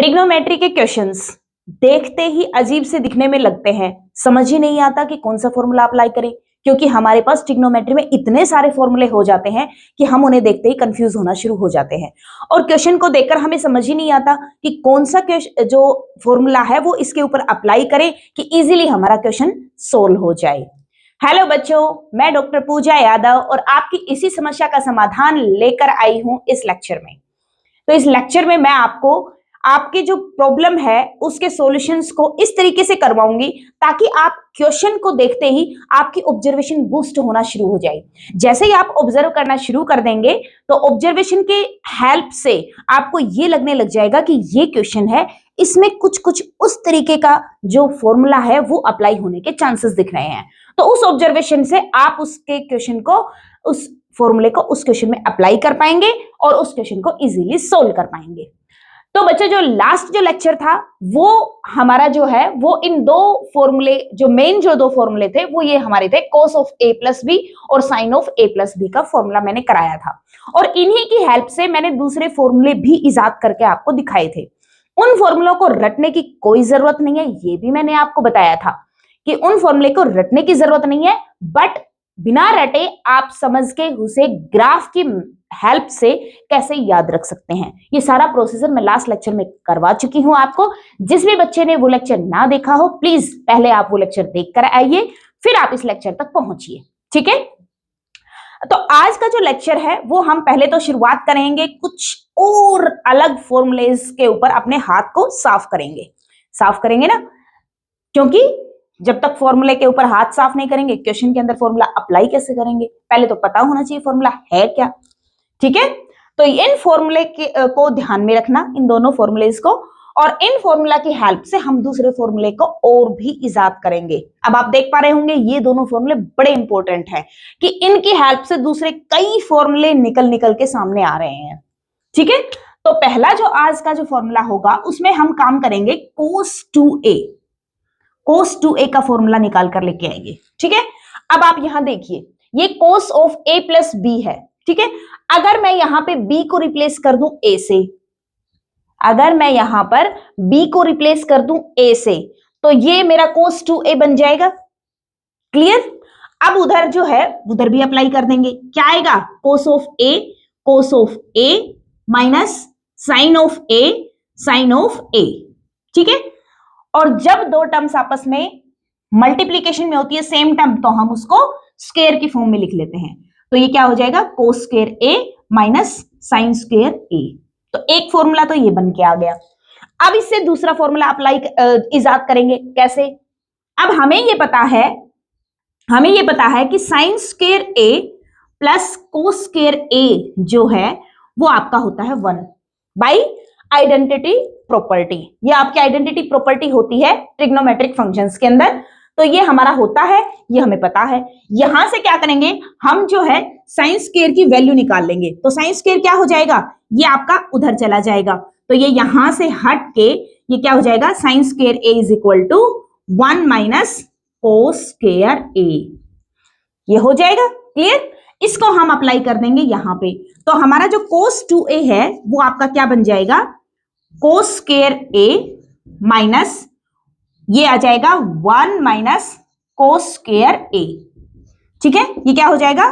Trigonometry के questions देखते ही अजीब से दिखने में लगते हैं, समझ ही नहीं आता कि कौन सा फॉर्मूला अप्लाई करें, क्योंकि हमारे पास ट्रिग्नोमेट्री में इतने सारे फॉर्मूले हो जाते हैं कि हम उन्हें देखते ही कंफ्यूज होना शुरू हो जाते हैं और क्वेश्चन को देखकर हमें समझ ही नहीं आता कि कौन सा जो फॉर्मूला है वो इसके ऊपर अप्लाई करें कि इजीली हमारा क्वेश्चन सोल्व हो जाए। हेलो बच्चों, मैं डॉक्टर पूजा यादव और आपकी इसी समस्या का समाधान लेकर आई हूं इस लेक्चर में। तो इस लेक्चर में मैं आपको आपकी जो प्रॉब्लम है उसके सॉल्यूशंस को इस तरीके से करवाऊंगी ताकि आप क्वेश्चन को देखते ही आपकी ऑब्जर्वेशन बूस्ट होना शुरू हो जाए। जैसे ही आप ऑब्जर्व करना शुरू कर देंगे तो ऑब्जर्वेशन के हेल्प से आपको ये लगने लग जाएगा कि ये क्वेश्चन है, इसमें कुछ कुछ उस तरीके का जो फॉर्मूला है वो अप्लाई होने के चांसेस दिख रहे हैं। तो उस ऑब्जर्वेशन से आप उसके क्वेश्चन को, उस फॉर्मूले को उस क्वेश्चन में अप्लाई कर पाएंगे और उस क्वेश्चन को इजीली सोल्व कर पाएंगे। तो बच्चों, जो लास्ट जो लेक्चर था वो हमारा जो है वो इन दो फॉर्मूले, जो मेन जो दो फॉर्मूले थे वो ये हमारे थे, cos of a plus B और sin of a plus B का फॉर्मूला मैंने कराया था और इन्हीं की हेल्प से मैंने दूसरे फॉर्मूले भी इजाद करके आपको दिखाए थे। उन फॉर्मूलों को रटने की कोई जरूरत नहीं है, ये भी मैंने आपको बताया था कि उन फॉर्मूले को रटने की जरूरत नहीं है, बट बिना रटे आप समझ के उसे ग्राफ की हेल्प से कैसे याद रख सकते हैं, ये सारा प्रोसीजर मैं लास्ट लेक्चर में करवा चुकी हूं आपको। जिस भी बच्चे ने वो लेक्चर ना देखा हो प्लीज पहले आप वो लेक्चर देखकर आइए, फिर आप इस लेक्चर तक पहुंचिए, ठीक है। तो आज का जो लेक्चर है वो हम पहले तो शुरुआत करेंगे कुछ और अलग फॉर्मूलेज के ऊपर, अपने हाथ को साफ करेंगे ना, क्योंकि जब तक फॉर्मूले के ऊपर हाथ साफ नहीं करेंगे क्वेश्चन के अंदर फॉर्मूला अप्लाई कैसे करेंगे, पहले तो पता होना चाहिए फॉर्मूला है क्या, ठीक है। तो इन फॉर्मूले को ध्यान में रखना, इन दोनों फॉर्मूलेज को, और इन फॉर्मूला की हेल्प से हम दूसरे फॉर्मूले को और भी इजाद करेंगे। अब आप देख पा रहे होंगे ये दोनों फॉर्मूले बड़े इंपॉर्टेंट है कि इनकी हेल्प से दूसरे कई फॉर्मूले निकल के सामने आ रहे हैं, ठीक है। तो पहला जो आज का जो फॉर्मूला होगा उसमें हम काम करेंगे cos 2a का फॉर्मूला निकाल कर लेके आएंगे, ठीक है। अब आप यहां देखिए, ये cos of a plus B है, ठीक है। अगर मैं यहां पे b को रिप्लेस कर दूं a से, अगर मैं यहां पर b को रिप्लेस कर दूं a से, तो ये मेरा cos 2a बन जाएगा, क्लियर। अब उधर जो है उधर भी अप्लाई कर देंगे, क्या आएगा, cos of a minus sin of a, ठीक है। और जब दो टर्म्स आपस में मल्टीप्लीकेशन में होती है सेम टर्म, तो हम उसको स्क्वायर की फॉर्म में लिख लेते हैं। तो ये क्या हो जाएगा, cos square a minus sin square a। तो एक फॉर्मूला तो ये बन के आ गया। अब इससे दूसरा फॉर्मूला अप्लाई इजाद करेंगे, कैसे। अब हमें ये पता है कि sin square a plus cos square a जो है वो आपका होता है 1 बाई आइडेंटिटी प्रॉपर्टी। ये आपकी आइडेंटिटी प्रॉपर्टी होती है ट्रिग्नोमेट्रिक फंक्शंस के अंदर, तो ये हमारा होता है, ये हमें पता है। यहां से क्या करेंगे, हम जो है साइन स्क्वायर की वैल्यू निकाल लेंगे। तो साइन स्क्वायर क्या हो जाएगा, ये आपका उधर चला जाएगा, तो ये यहां से हट के ये क्या हो जाएगा, sine square A is equal to 1 minus cos square A, ये हो जाएगा, क्लियर। इसको हम अप्लाई कर देंगे यहां पे, तो हमारा जो cos 2a है वो आपका क्या बन जाएगा, cos स्क्वायर a माइनस ये आ जाएगा 1 माइनस cos स्क्वायर a, ठीक है। ये क्या हो जाएगा,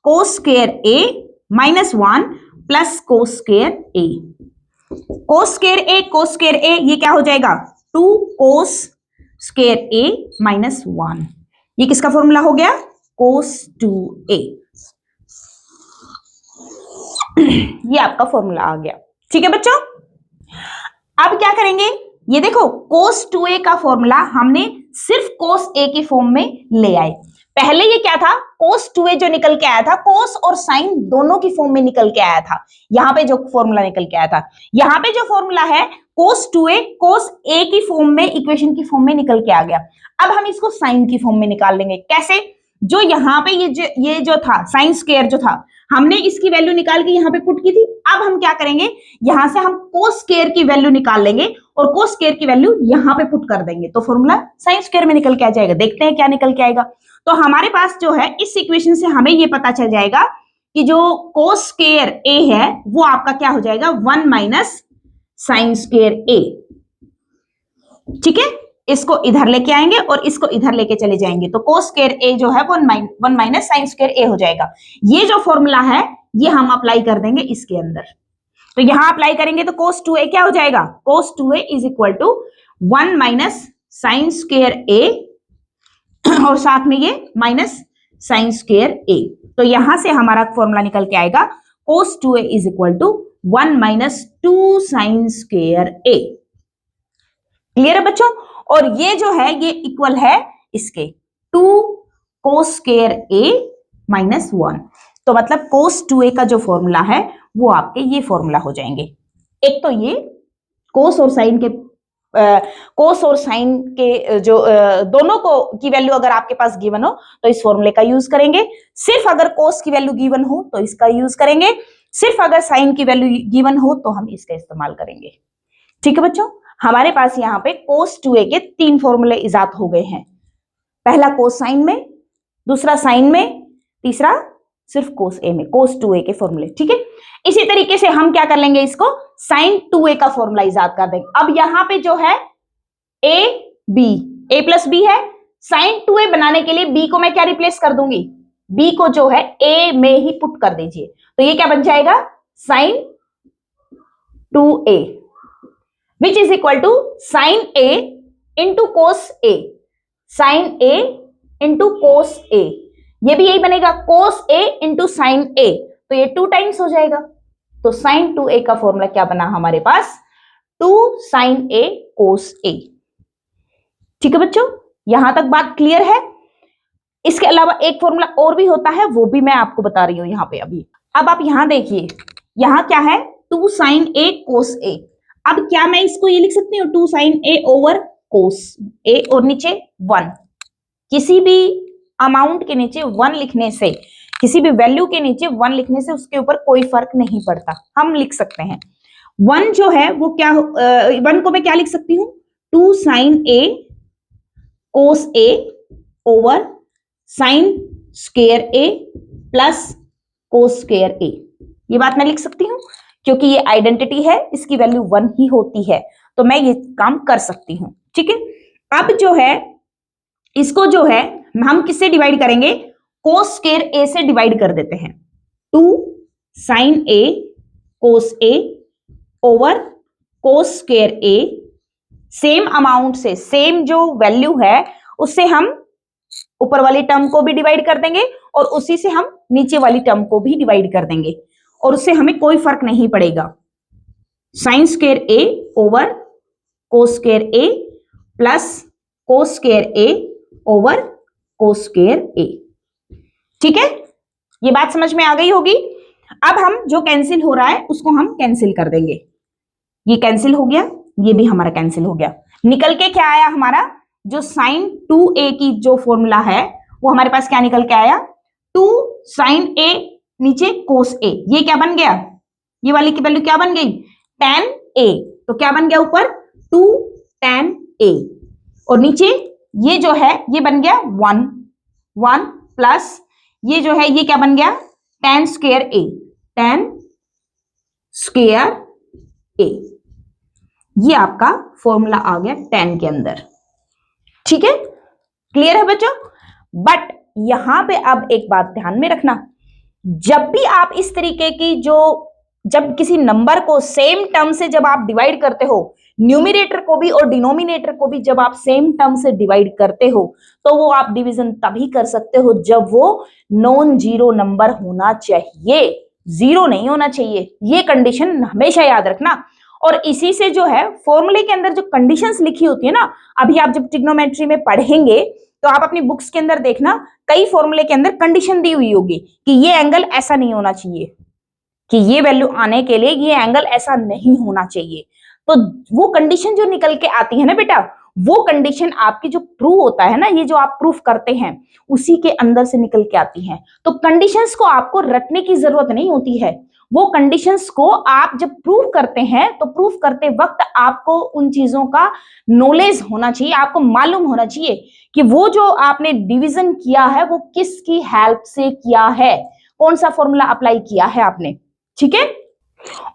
cos square a minus 1 plus cos square a, cos square a ये क्या हो जाएगा, 2 cos स्क्वायर a माइनस 1। ये किसका फॉर्मूला हो गया, cos 2a, ये आपका फॉर्मूला आ गया, ठीक है बच्चों। अब क्या करेंगे, ये देखो cos 2a का फॉर्मूला हमने सिर्फ cos a की फॉर्म में ले आए। पहले ये क्या था, cos 2a जो निकल के आया था cos और sin दोनों की फॉर्म में निकल के आया था। यहां पे जो फॉर्मूला निकल के आया था, यहां पे जो फॉर्मूला है cos 2a cos a की फॉर्म में, इक्वेशन की फॉर्म में निकल के आ गया। अब हम इसको sin की फॉर्म में निकाल लेंगे, कैसे, जो यहाँ पे ये जो था साइन स्क्वायर जो था, हमने इसकी वैल्यू निकाल के यहाँ पे पुट की थी। अब हम क्या करेंगे, यहां से हम कोस स्क्वायर की वैल्यू निकाल लेंगे और कोस स्क्वायर की वैल्यू यहाँ पे पुट कर देंगे, तो फॉर्मूला साइन स्क्वायर में निकल के आ जाएगा। देखते हैं क्या निकल के आएगा। तो हमारे पास जो है इस इक्वेशन से हमें ये पता चल जाएगा कि जो कोस स्क्वायर ए है वो आपका क्या हो जाएगा, 1 माइनस साइन स्क्वायर ए। ठीक है, इसको इधर लेके आएंगे और इसको इधर लेके चले जाएंगे, तो कोस स्क्वायर ए जो है वो 1 माइनस साइन स्क्वायर ए हो जाएगा। ये जो फॉर्मूला है ये हम अप्लाई कर देंगे इसके अंदर, तो यहां अप्लाई करेंगे तो cos 2a क्या हो जाएगा, cos 2a is equal to 1 minus sine square A और साथ में ये माइनस साइन स्क्वायर ए, तो यहां से हमारा फॉर्मूला निकल के आएगा cos 2a is equal to 1 minus 2 sine square A. Clear है बच्चों? और ये जो है ये इक्वल है इसके 2 cos स्क्वायर a माइनस 1, तो मतलब cos 2a का जो फॉर्मूला है वो आपके ये फॉर्मूला हो जाएंगे। एक तो ये कोस और साइन के जो दोनों को की वैल्यू अगर आपके पास गिवन हो तो इस फॉर्मूले का यूज करेंगे, सिर्फ अगर कोस की वैल्यू गिवन हो तो इसका यूज करेंगे, सिर्फ अगर साइन की वैल्यू गिवन हो तो हम इसका इस्तेमाल करेंगे। ठीक है बच्चों, हमारे पास यहाँ पे cos 2a के 3 फॉर्मूले इजाद हो गए हैं, पहला कोस साइन में, दूसरा साइन में, तीसरा सिर्फ कोस ए में, cos 2a के फॉर्मूले। ठीक है, इसी तरीके से हम क्या कर लेंगे, इसको sin 2a का फॉर्मूला इजाद कर देंगे। अब यहां पे जो है a प्लस बी है, sin 2a बनाने के लिए b को मैं क्या रिप्लेस कर दूंगी, b को जो है a में ही पुट कर दीजिए, तो ये क्या बन जाएगा sin 2a which is equal to sin a into cos a, sin a into cos a, ये भी यही बनेगा cos a into sin a, तो ये 2 टाइम्स हो जाएगा, तो sin 2a का फॉर्मूला क्या बना हमारे पास 2 sin a cos a। ठीक है बच्चों, यहां तक बात क्लियर है? इसके अलावा एक फॉर्मूला और भी होता है, वो भी मैं आपको बता रही हूं यहां पे अभी। अब आप यहां देखिए, यहां क्या है 2 sin a cos a, अब क्या मैं इसको ये लिख सकती हूँ 2 sin a over cos a और नीचे 1, किसी भी अमाउंट के नीचे 1 लिखने से, किसी भी वैल्यू के नीचे 1 लिखने से उसके ऊपर कोई फर्क नहीं पड़ता, हम लिख सकते हैं 1 जो है वो क्या 1 को मैं क्या लिख सकती हूँ 2 sin a cos a over sin square a plus cos square a, ये बात मैं लिख सकती हूँ क्योंकि ये आइडेंटिटी है, इसकी वैल्यू 1 ही होती है, तो मैं ये काम कर सकती हूं। ठीक है, अब जो है इसको जो है हम किससे डिवाइड करेंगे, cos स्क्वायर a से डिवाइड कर देते हैं, 2 sin a cos a over cos square a, same amount से, सेम जो वैल्यू है उससे हम ऊपर वाली टर्म को भी डिवाइड कर देंगे और उसी से हम नीचे वाली टर्म को भी डिवाइड कर देंगे और उससे हमें कोई फर्क नहीं पड़ेगा, sign square a over cos square a plus cos square a over cos square a। ठीक है, ये बात समझ में आ गई होगी। अब हम जो कैंसिल हो रहा है उसको हम कैंसिल कर देंगे, ये कैंसिल हो गया, ये भी हमारा कैंसिल हो गया, निकल के क्या आया हमारा जो sin 2a की जो फॉर्मूला है वो हमारे पास क्या निकल के आया 2 sin a नीचे cos a, ये क्या बन गया, ये वाली की वैल्यू क्या बन गई tan a, तो क्या बन गया ऊपर 2 tan a और नीचे ये जो है ये बन गया 1 प्लस ये जो है ये क्या बन गया tan square a, tan square a, ये आपका फॉर्मूला आ गया tan के अंदर। ठीक है, क्लियर है बच्चों? बट यहां पे अब एक बात ध्यान में रखना, जब भी आप इस तरीके की जब किसी नंबर को सेम टर्म से जब आप डिवाइड करते हो, न्यूमरेटर को भी और डिनोमिनेटर को भी जब आप सेम टर्म से डिवाइड करते हो तो वो आप डिवीजन तभी कर सकते हो जब वो नॉन जीरो नंबर होना चाहिए, जीरो नहीं होना चाहिए, ये कंडीशन हमेशा याद रखना। और इसी से जो है फॉर्मूले के अंदर जो कंडीशंस लिखी होती है ना, अभी आप जब ट्रिग्नोमेट्री में पढ़ेंगे तो आप अपनी बुक्स के अंदर देखना कई फॉर्मूले के अंदर कंडीशन दी हुई होगी कि ये एंगल ऐसा नहीं होना चाहिए, कि ये वैल्यू आने के लिए ये एंगल ऐसा नहीं होना चाहिए, तो वो कंडीशन जो निकल के आती है ना बेटा, वो कंडीशन आपकी जो प्रूव होता है ना, ये जो आप प्रूफ करते हैं उसी के अंदर से निकल के आती है। तो कंडीशंस को आपको रटने की जरूरत नहीं होती है, वो कंडीशंस को आप जब प्रूव करते हैं तो प्रूव करते वक्त आपको उन चीजों का नॉलेज होना चाहिए, आपको मालूम होना चाहिए कि वो जो आपने डिवीजन किया है वो किसकी हेल्प से किया है, कौन सा फॉर्मूला अप्लाई किया है आपने। ठीक है,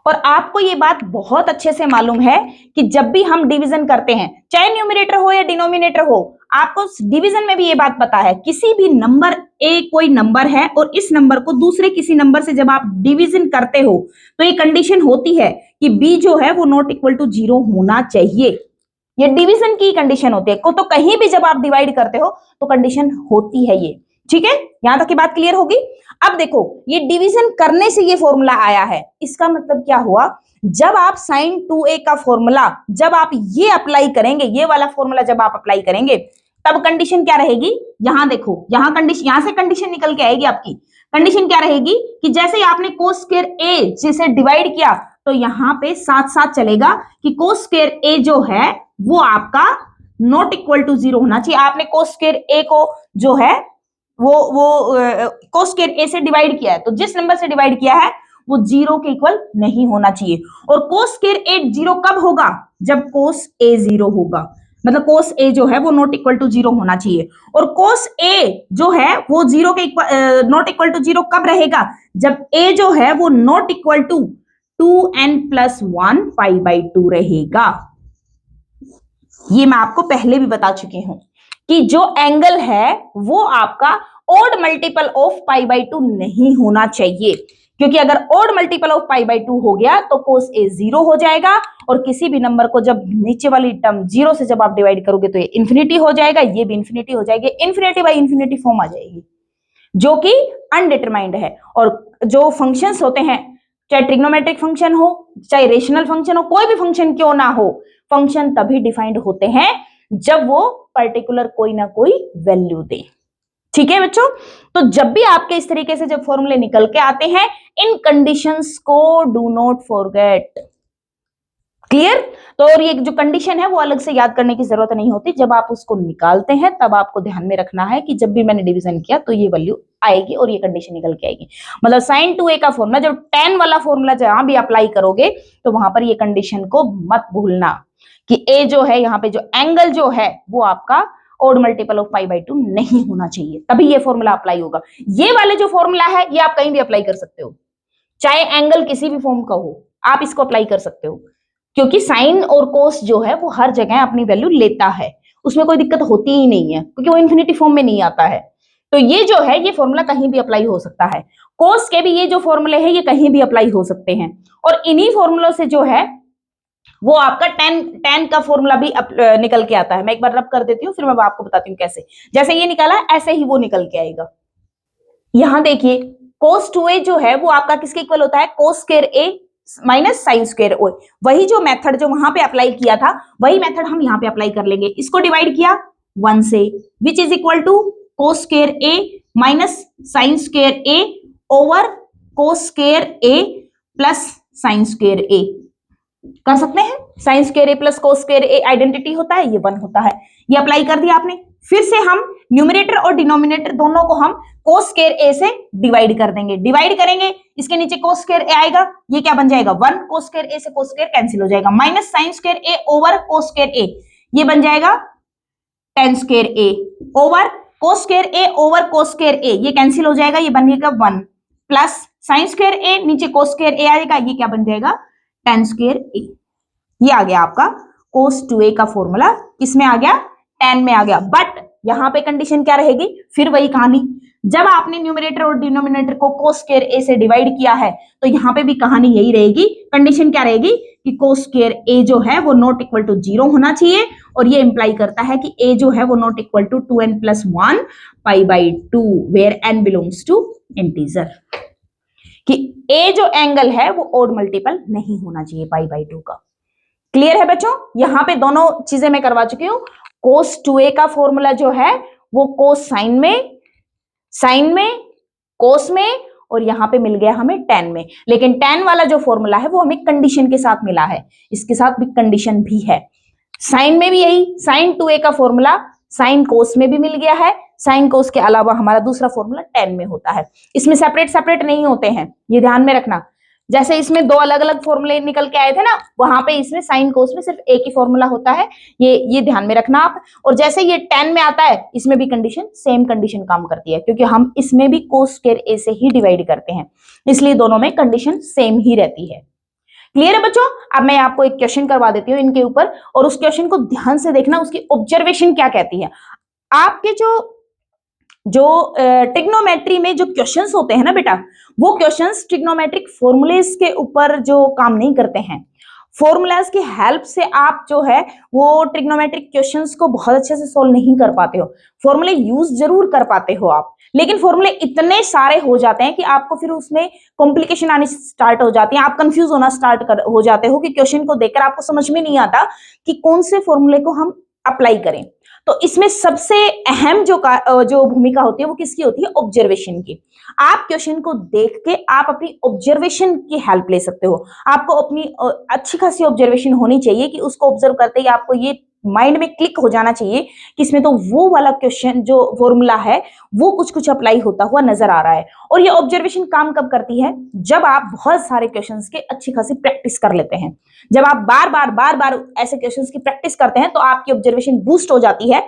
और आपको ये बात बहुत अच्छे से मालूम है कि जब भी हम डिवीजन करते हैं, चाहे न्यूमरेटर हो या डिनोमिनेटर हो, आपको डिवीजन में भी ये बात पता है, किसी भी नंबर ए कोई नंबर है और इस नंबर को दूसरे किसी नंबर से जब आप डिवीजन करते हो तो ये कंडीशन होती है कि बी जो है वो नॉट इक्वल टू 0 होना चाहिए। ये डिवीजन की कंडीशन होती है। तो कहीं भी जब आप डिवाइड करते हो तो कंडीशन होती है ये। ठीक है, यहां तक की बात क्लियर होगी। अब देखो, ये डिवीजन करने से ये फॉर्मूला आया है, इसका मतलब क्या हुआ, जब आप sin 2a का फॉर्मूला जब आप ये अप्लाई करेंगे, ये वाला फॉर्मूला जब आप अप्लाई करेंगे, तब कंडीशन क्या रहेगी, यहां देखो, यहां कंडीशन, यहां से कंडीशन निकल के आएगी आपकी। कंडीशन क्या रहेगी कि जैसे ही आपने कोस स्क्वायर ए जिसे डिवाइड किया, तो यहां पे साथ साथ चलेगा कि कोस स्क्वायर ए जो है वो आपका नॉट इक्वल टू 0 होना चाहिए। आपने कोस स्क्वायर ए को जो है वो कोस स्क्वायर ए से डिवाइड किया है, तो जिस नंबर से डिवाइड किया है वो 0 के इक्वल नहीं होना चाहिए। और कोस स्क्वायर ए 0 कब होगा, जब कोस ए 0 होगा, मतलब कोस ए जो है वो नॉट इक्वल टू 0 होना चाहिए। और कोस ए जो है वो 0 के इक्वल नॉट इक्वल टू 0 कब रहेगा, जब ए जो है वो नॉट इक्वल टू 2n+1 π/2 रहेगा। ये मैं आपको पहले भी बता चुकी हूं कि जो एंगल है वो आपका ऑड मल्टीपल ऑफ π/2 नहीं होना चाहिए, क्योंकि अगर ऑड मल्टीपल ऑफ π/2 हो गया तो कोस ए 0 हो जाएगा, और किसी भी नंबर को जब नीचे वाली टर्म 0 से जब आप डिवाइड करोगे तो ये इंफिनिटी हो जाएगा, ये भी इंफिनिटी हो जाएगी, इंफिनिटी बाई इंफिनिटी फॉर्म आ जाएगी, जो कि अनडिटरमाइंड है। और जो फंक्शंस होते हैं, चाहे ट्रिग्नोमेट्रिक फंक्शन हो, चाहे रेशनल फंक्शन हो, कोई भी फंक्शन क्यों ना हो, फंक्शन तभी डिफाइंड होते हैं जब वो पर्टिकुलर कोई ना कोई वैल्यू दे। ठीक है बच्चों, तो जब भी आपके इस तरीके से जब फॉर्मूले निकल के आते हैं, इन कंडीशंस को डू नॉट फॉरगेट। क्लियर। तो और ये जो कंडीशन है वो अलग से याद करने की जरूरत नहीं होती, जब आप उसको निकालते हैं तब आपको ध्यान में रखना है कि जब भी मैंने डिवीजन किया तो ये वैल्यू आएगी और ये कंडीशन निकल के आएगी। मतलब sin 2a का फॉर्मूला, जब tan वाला फॉर्मूला जहां भी अप्लाई करोगे तो वहां पर ये कंडीशन को मत भूलना कि a जो है, यहाँ पे जो एंगल जो है वो आपका ऑड मल्टीपल ऑफ π/2 नहीं होना चाहिए, तभी ये फॉर्मूला अप्लाई होगा। ये वाले जो फॉर्मूला है ये आप कहीं भी अप्लाई कर सकते हो, चाहे एंगल किसी भी फॉर्म का हो, आप इसको अप्लाई कर सकते हो, क्योंकि साइन और कोस जो है वो हर जगह अपनी वैल्यू लेता है, उसमें कोई दिक्कत होती ही नहीं है, क्योंकि वो इन्फिनिटी फॉर्म में नहीं आता है। तो ये जो है ये फॉर्मूला कहीं भी अप्लाई हो सकता है, कोस के भी ये जो फॉर्मूले हैं ये कहीं भी अप्लाई हो सकते हैं। और इन्हीं फॉर्मूलों से जो है वो आपका tan का फॉर्मूला भी निकल के आता है। मैं एक बार रब कर देती हूँ, फिर मैं आपको बताती हूँ कैसे। जैसे ये निकाला ऐसे ही वो निकल के आएगा। यहां देखिए, cos 2a जो है वो आपका किसके इक्वल होता है, cos square a minus sine square O. वही जो मेथड जो वहां पे अप्लाई किया था वही मेथड हम यहाँ पे अप्लाई कर लेंगे। इसको डिवाइड किया 1 से, which is equal to cos square a minus sine square a over cos square a plus sine square a। कर सकते हैं, sine square a plus cos square a identity होता है, ये 1 होता है। ये अप्लाई कर दिया आपने। फिर से हम न्यूमरेटर और डिनोमिनेटर दोनों को हम cos स्क्वायर a से डिवाइड कर देंगे। डिवाइड करेंगे, इसके नीचे cos स्क्वायर a आएगा, ये क्या बन जाएगा 1, cos स्क्वायर a से cos स्क्वायर कैंसिल हो जाएगा, minus sine square a over cos square a, ये बन जाएगा tan square a over cos square a over cos square a, ये कैंसिल हो जाएगा, ये बनेगा 1 प्लस साइन स्क्वायर a नीचे cos स्क्वायर a आएगा, ये क्या बन जाएगा tan स्क्वायर a। ये आ गया आपका cos 2a का फॉर्मूला, इसमें आ गया tan में आ गया। बट यहां पे कंडीशन क्या रहेगी, फिर वही कहानी, जब आपने न्यूमरेटर और डिनोमिनेटर को cos स्क्वायर a से डिवाइड किया है तो यहां पे भी कहानी यही रहेगी। कंडीशन क्या रहेगी कि cos स्क्वायर a जो है वो नॉट इक्वल टू 0 होना चाहिए, और ये इंप्लाई करता है कि a जो है वो not equal to 2n+1 π/2 where n belongs to integer, कि a जो एंगल है वो ऑड मल्टीपल नहीं होना चाहिए π/2 का। क्लियर है बच्चों, यहां पे दोनों चीजें मैं करवा चुकी हूं। cos 2a का फॉर्मूला जो है वो cos साइन में cos में, और यहां पे मिल गया हमें tan में। लेकिन tan वाला जो फॉर्मूला है वो हमें कंडीशन के साथ मिला है, इसके साथ भी कंडीशन भी है। साइन में भी यही, साइन 2a का फॉर्मूला साइन कोस में भी मिल गया है, साइन कोस के अलावा हमारा दूसरा फॉर्मूला tan में होता है। इसमें सेपरेट नहीं होते हैं, ये ध्यान में रखना। जैसे इसमें दो अलग अलग फॉर्मूले निकल के आए थे ना, वहां पे इसमें साइन कोस में सिर्फ एक ही फॉर्मूला होता है, ये ध्यान में रखना आप। और जैसे ये tan में आता है, इसमें भी कंडीशन सेम कंडीशन काम करती है, क्योंकि हम इसमें भी cos स्क्वायर a से ही डिवाइड करते हैं, इसलिए दोनों में कंडीशन सेम ही रहती है। क्लियर है बच्चों? अब मैं आपको एक क्वेश्चन करवा देती हूँ इनके ऊपर, और उस क्वेश्चन को ध्यान से देखना, उसकी ऑब्जर्वेशन क्या कहती है। आपके जो ट्रिग्नोमेट्री में जो क्वेश्चंस होते हैं ना बेटा, वो क्वेश्चंस ट्रिग्नोमेट्रिक फॉर्मूलेस के ऊपर जो काम नहीं करते हैं। फॉर्मूलाज की हेल्प से आप जो है वो ट्रिग्नोमेट्रिक क्वेश्चंस को बहुत अच्छे से सोल्व नहीं कर पाते हो। फॉर्मूले यूज जरूर कर पाते हो आप, लेकिन फॉर्मूले इतने सारे हो जाते हैं कि आपको फिर उसमें कॉम्प्लिकेशन आनी स्टार्ट हो जाती है, आप कंफ्यूज होना हो जाते हो कि क्वेश्चन को देखकर आपको समझ में नहीं आता कि कौन से फॉर्मूले को हम अप्लाई करें। तो इसमें सबसे अहम जो भूमिका होती है वो किसकी होती है? ऑब्जर्वेशन की। आप क्वेश्चन को देख के आप अपनी ऑब्जर्वेशन की हेल्प ले सकते हो। आपको अपनी अच्छी खासी ऑब्जर्वेशन होनी चाहिए कि उसको ऑब्जर्व करते ही आपको ये माइंड में क्लिक हो जाना चाहिए कि इसमें तो वो वाला क्वेश्चन जो फॉर्मूला है वो कुछ कुछ अप्लाई होता हुआ नजर आ रहा है। और ये ऑब्जर्वेशन काम कब करती है? जब आप बहुत सारे क्वेश्चंस के अच्छी खासी प्रैक्टिस कर लेते हैं। जब आप बार बार ऐसे क्वेश्चंस की प्रैक्टिस करते हैं तो आपकी ऑब्जर्वेशन बूस्ट हो जाती है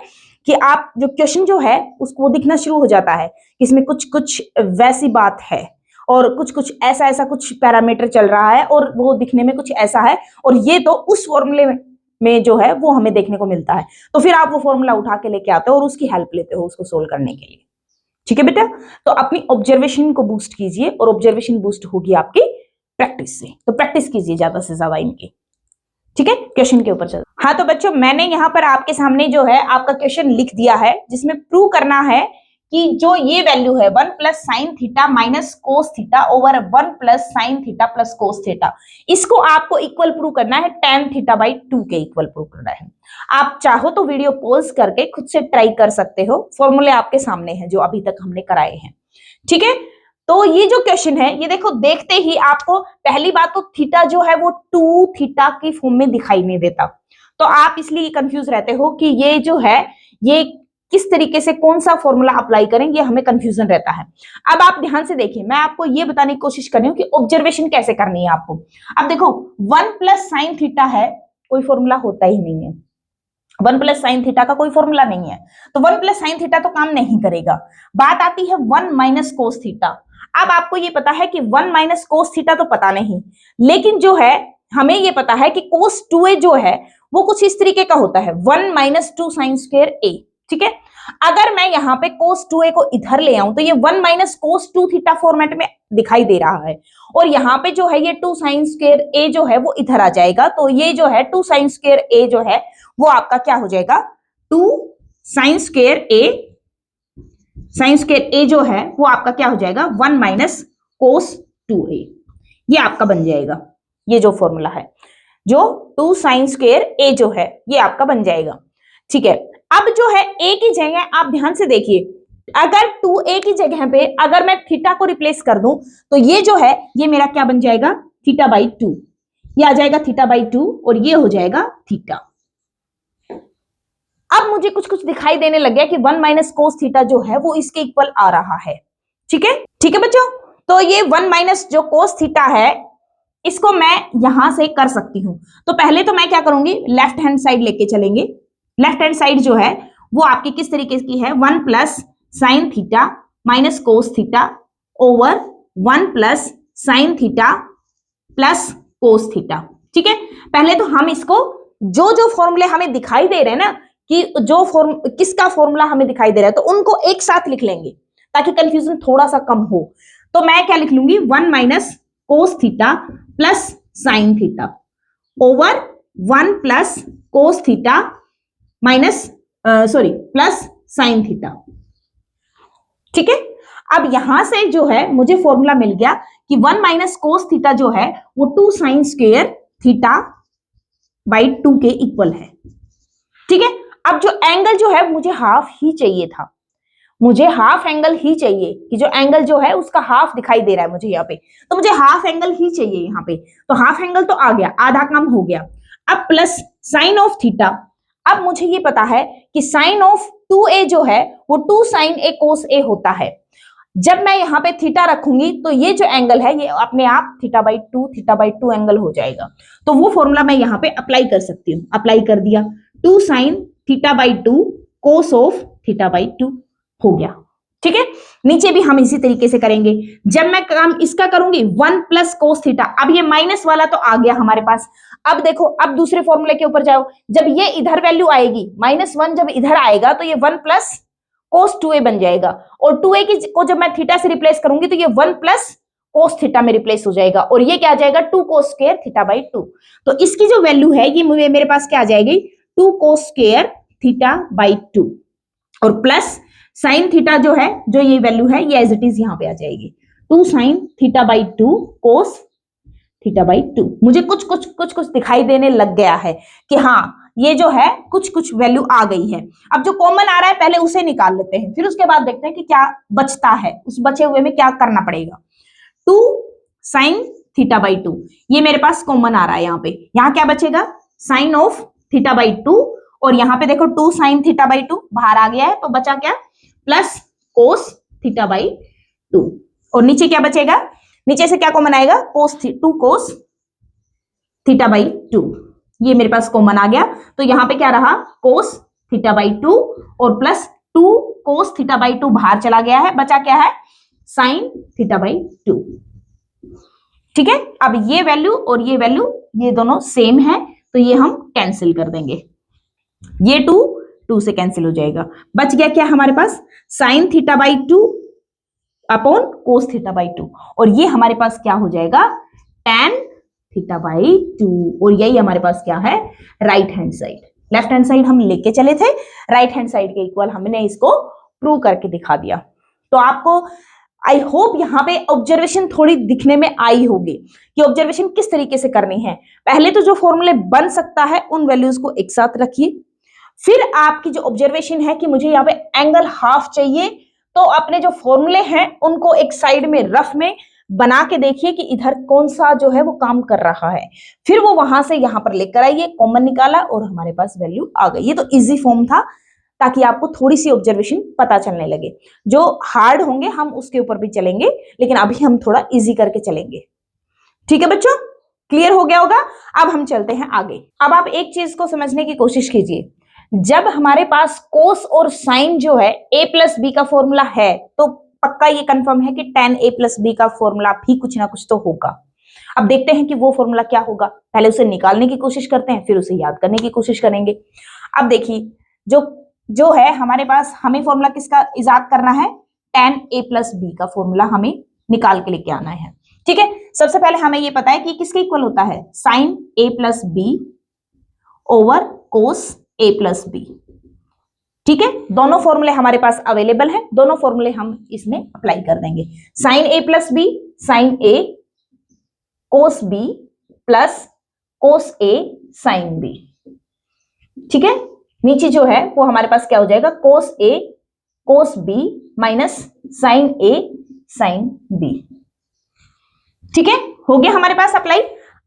कि आप जो क्वेश्चन जो है उसको दिखना शुरू हो जाता है कि इसमें कुछ कुछ वैसी बात है और कुछ कुछ ऐसा कुछ पैरामीटर चल रहा है और वो दिखने में कुछ ऐसा है, और ये तो उस फॉर्मूले में जो है वो हमें देखने को मिलता है। तो फिर आप वो फॉर्मूला उठा के लेके आते हो और उसकी हेल्प लेते हो उसको सोल्व करने के लिए। ठीक है बेटा? तो अपनी ऑब्जर्वेशन को बूस्ट कीजिए, और ऑब्जर्वेशन बूस्ट होगी आपकी प्रैक्टिस से। तो प्रैक्टिस कीजिए ज्यादा से ज्यादा इनकी। ठीक है, क्वेश्चन के ऊपर चल। हाँ तो बच्चों, मैंने यहाँ पर आपके सामने जो है आपका क्वेश्चन लिख दिया है, जिसमें प्रूव करना है कि जो ये वैल्यू है 1 plus sine theta minus cos theta over 1 plus sine theta plus cos theta, इसको आपको इक्वल प्रूव करना है tan थीटा बाई 2 के इक्वल प्रूव करना है। आप चाहो तो वीडियो पॉज करके खुद से ट्राई कर सकते हो, फॉर्मूले आपके सामने हैं जो अभी तक हमने कराए हैं। ठीक है, तो ये जो क्वेश्चन है ये देखो, देखते ही आपको पहली बात तो थीटा जो है वो 2 थीटा की फॉर्म में दिखाई नहीं देता, तो आप इसलिए कंफ्यूज रहते हो कि ये जो है ये किस तरीके से कौन सा फॉर्मूला अप्लाई करेंगे, हमें कंफ्यूजन रहता है। अब आप ध्यान से देखिए, मैं आपको ये बताने की कोशिश कर रही हूँ कि ऑब्जर्वेशन कैसे करनी है आपको। अब देखो 1 प्लस साइन थीटा है, कोई फॉर्मूला होता ही नहीं है। 1 प्लस साइन थीटा का कोई फॉर्मूला नहीं है, तो 1 प्लस साइन थीटा तो काम नहीं करेगा। बात आती है 1 माइनस कोस थीटा। अब आपको ये पता है कि 1 माइनस कोस थीटा तो पता नहीं, लेकिन जो है हमें ये पता है कि कोस 2a जो है वो कुछ इस तरीके का होता है 1 माइनस 2 साइन स्क्वायर a। ठीक है, अगर मैं यहाँ पे कोस 2a को इधर ले आऊं तो ये 1 माइनस कोस 2 थीटा फॉर्मेट में दिखाई दे रहा है, और यहाँ पे जो है ये 2 साइन स्क्वायर a जो है वो इधर आ जाएगा, तो ये जो है 2 साइन स्क्वायर a जो है वो आपका क्या हो जाएगा? 2 साइन स्क्वायर a जो है वो आपका क्या हो जाएगा? 1 माइनस कोस 2a, ये आपका बन जाएगा। ये जो फॉर्मूला है जो 2 साइन स्क्वायर a जो है ये आपका बन जाएगा। ठीक है, अब जो है a की जगह आप ध्यान से देखिए, अगर 2a की जगह पे अगर मैं थीटा को रिप्लेस कर दूं तो ये जो है ये मेरा क्या बन जाएगा? थीटा बाई 2, ये आ जाएगा थीटा बाई 2 और ये हो जाएगा थीटा। अब मुझे कुछ कुछ दिखाई देने लग गया कि 1 माइनस कोस थीटा जो है वो इसके इक्वल आ रहा है। ठीक है बच्चों, तो ये 1 माइनस जो कोस थीटा है इसको मैं यहां से कर सकती हूं। तो पहले तो मैं क्या करूंगी, लेफ्ट हैंड साइड लेके चलेंगे। लेफ्ट हैंड साइड जो है वो आपकी किस तरीके की है? 1 plus sine theta minus cos theta over 1 plus sine theta plus cos theta. ठीक है, पहले तो हम इसको जो जो फॉर्मूले हमें दिखाई दे रहे हैं ना कि किसका फॉर्मूला हमें दिखाई दे रहा है तो उनको एक साथ लिख लेंगे ताकि कंफ्यूजन थोड़ा सा कम हो। तो मैं क्या लिख लूंगी? 1 minus cos theta plus sine theta over 1 plus cos theta minus plus sine theta. ठीक है, अब यहां से जो है मुझे फॉर्मूला मिल गया कि 1 माइनस कोस थीटा जो है वो 2 साइन स्क्वायर थीटा बाई 2 के इक्वल है। ठीक है, अब जो एंगल जो है मुझे हाफ ही चाहिए था, मुझे हाफ एंगल ही चाहिए कि जो एंगल जो है उसका हाफ दिखाई दे रहा है मुझे यहाँ पे, तो मुझे हाफ एंगल ही चाहिए यहाँ पे। तो हाफ एंगल तो आ गया, आधा कम हो गया। अब प्लस साइन ऑफ थीटा, अब मुझे ये पता है कि साइन ऑफ 2a जो है वो 2 साइन a कोस a होता है। जब मैं यहाँ पे थीटा रखूंगी तो ये जो एंगल है ये अपने आप थीटा बाई 2 एंगल हो जाएगा। तो वो फॉर्मूला मैं यहाँ पे अप्लाई कर सकती हूँ, अप्लाई कर दिया। 2 sign theta by 2 cos of theta by 2 हो गया। ठीक है, नीचे भी हम इसी तरीके से करेंगे। जब मैं काम इसका करूंगी 1 प्लस कोस थीटा, अब ये माइनस वाला तो आ गया हमारे पास। अब देखो, अब दूसरे फॉर्मूले के ऊपर जाओ, जब ये इधर वैल्यू आएगी -1 जब इधर आएगा तो ये 1 प्लस कोस 2a बन जाएगा, और 2a को जब मैं थीटा से रिप्लेस करूंगी तो ये 1 प्लस कोस थीटा में रिप्लेस हो जाएगा, और ये क्या आ जाएगा 2 कोस स्क्वायर थीटा बाई 2। तो इसकी जो वैल्यू है ये मेरे पास क्या आ जाएगी 2 कोस स्क्वायर थीटा बाई 2, और प्लस साइन थीटा जो है, जो ये वैल्यू है ये एज इट इज यहां पे आ जाएगी 2 sign theta by 2 cos theta by 2। मुझे कुछ दिखाई देने लग गया है कि हाँ ये जो है कुछ वैल्यू आ गई है। अब जो कॉमन आ रहा है पहले उसे निकाल लेते हैं, फिर उसके बाद देखते हैं कि क्या बचता है, उस बचे हुए में क्या करना पड़ेगा। 2 साइन थीटा बाई 2 ये मेरे पास कॉमन आ रहा है, यहाँ क्या बचेगा साइन ऑफ थीटा बाई 2, और यहाँ पे देखो 2 साइन थीटा बाई 2 बाहर आ गया है, तो बचा क्या प्लस कोस थीटा बाई 2, और नीचे क्या बचेगा, नीचे से क्या कॉमन आएगा 2 कोस थीटा बाई 2, ये मेरे पास कॉमन आ गया। तो यहाँ पे क्या रहा कोस थीटा बाई 2 और प्लस 2 कोस थीटा बाई 2 बाहर चला गया है, बचा क्या है साइन थीटा बाई 2। ठीक है, अब ये वैल्यू और ये वैल्यू ये दोनों सेम है, तो ये हम कैंसिल कर देंगे, ये 2 से कैंसिल हो जाएगा। बच गया क्या हमारे पास sine theta by 2 upon cos theta by 2, और ये हमारे पास क्या हो जाएगा tan थीटा बाई 2, और यही हमारे पास क्या है right hand side. Left hand side हम लेके चले थे, राइट हैंड साइड के इक्वल हमने इसको प्रूव करके दिखा दिया। तो आपको आई होप यहाँ पे ऑब्जर्वेशन थोड़ी दिखने में आई होगी कि ऑब्जर्वेशन किस तरीके से करनी है। पहले तो जो फॉर्मूले बन सकता है उन वैल्यूज को एक साथ रखिए, फिर आपकी जो ऑब्जर्वेशन है कि मुझे यहाँ पे एंगल हाफ चाहिए, तो अपने जो फॉर्मूले हैं उनको एक साइड में रफ में बना के देखिए कि इधर कौन सा जो है वो काम कर रहा है, फिर वो वहां से यहाँ पर लेकर आइए, कॉमन निकाला और हमारे पास वैल्यू आ गई। ये तो इजी फॉर्म था ताकि आपको थोड़ी सी ऑब्जर्वेशन पता चलने लगे। जो हार्ड होंगे हम उसके ऊपर भी चलेंगे, लेकिन अभी हम थोड़ा इजी करके चलेंगे। ठीक है बच्चों, क्लियर हो गया होगा। अब हम चलते हैं आगे। अब आप एक चीज को समझने की कोशिश कीजिए, जब हमारे पास कोस और साइन जो है a प्लस बी का फॉर्मूला है, तो पक्का ये कंफर्म है कि tan a प्लस बी का फॉर्मूला भी कुछ ना कुछ तो होगा। अब देखते हैं कि वो फॉर्मूला क्या होगा, पहले उसे निकालने की कोशिश करते हैं, फिर उसे याद करने की कोशिश करेंगे। अब देखिए जो है हमारे पास, हमें फॉर्मूला किसका इजाद करना है, tan a प्लस बी का फॉर्मूला हमें निकाल के लेके आना है। ठीक है, सबसे पहले हमें ये पता है कि किसके इक्वल होता है, sine a plus B over cos a plus B. ठीक है, दोनों फॉर्मूले हमारे पास अवेलेबल है, दोनों फॉर्मूले हम इसमें अप्लाई कर देंगे। Sine a plus B sine a cos b plus cos a sine b। ठीक है, नीचे जो है वो हमारे पास क्या हो जाएगा cos a cos b minus sine a sine b। ठीक है, हो गया हमारे पास अप्लाई।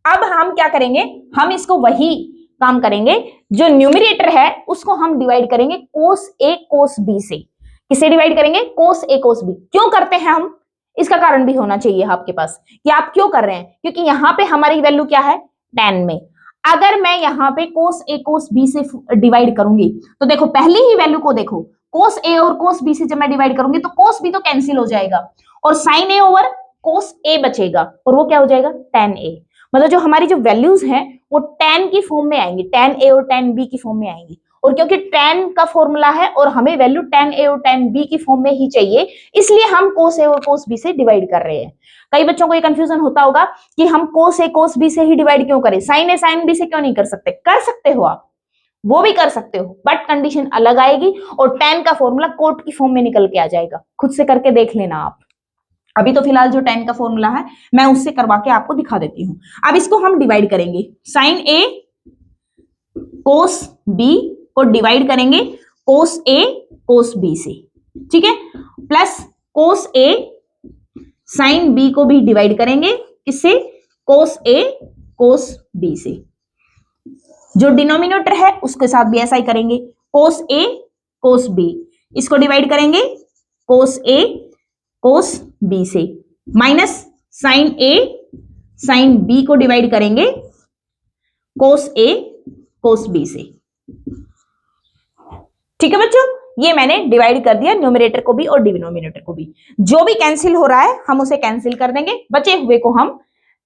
अब हम क्या करेंगे, हम इसको वही काम करेंगे, जो न्यूमरेटर है उसको हम डिवाइड करेंगे कोस a कोस b से। किसे डिवाइड करेंगे, कोस a कोस b। क्यों करते हैं हम, इसका कारण भी होना चाहिए आपके पास कि आप क्यों कर रहे हैं, क्योंकि यहाँ पे हमारी वैल्यू क्या है tan में। अगर मैं यहाँ पे कोस a कोस b से डिवाइड करूंगी तो देखो पहली ही वैल्यू को देखो, कोस a और कोस b से जब मैं डिवाइड करूंगी तो कोस b तो कैंसिल हो जाएगा और sine a over cos a बचेगा, और वो क्या हो जाएगा tan a। मतलब जो हमारी जो वैल्यूज हैं वो tan की फॉर्म में आएंगी, tan a और tan b की फॉर्म में आएंगी। और क्योंकि tan का फॉर्मूला है और हमें वैल्यू tan a और tan b की फॉर्म में ही चाहिए, इसलिए हम कोस a और कोस b से डिवाइड कर रहे हैं। कई बच्चों को ये कंफ्यूजन होता होगा कि हम कोस a कोस b से ही डिवाइड क्यों करें, साइन a साइन b से क्यों नहीं कर सकते। कर सकते हो आप, वो भी कर सकते हो, बट कंडीशन अलग आएगी और tan का फॉर्मूला कोट की फॉर्म में निकल के आ जाएगा। खुद से करके देख लेना आप। अभी तो फिलहाल जो tan का फॉर्मूला है मैं उससे करवा के आपको दिखा देती हूँ। अब इसको हम डिवाइड करेंगे, साइन a कोस b को डिवाइड करेंगे कोस a कोस b से। ठीक है, plus cos a sine b को भी डिवाइड करेंगे किससे, कोस a कोस b से। जो डिनोमिनेटर है उसके साथ भी ऐसा ही करेंगे, कोस a कोस b, इसको डिवाइड करेंगे कोस a कोस b से, minus sine a sine b को डिवाइड करेंगे कोस a कोस b से। ठीक है बच्चों, ये मैंने डिवाइड कर दिया न्यूमरेटर को भी और डिनोमिनेटर को भी। जो भी कैंसिल हो रहा है हम उसे कैंसिल कर देंगे, बचे हुए को हम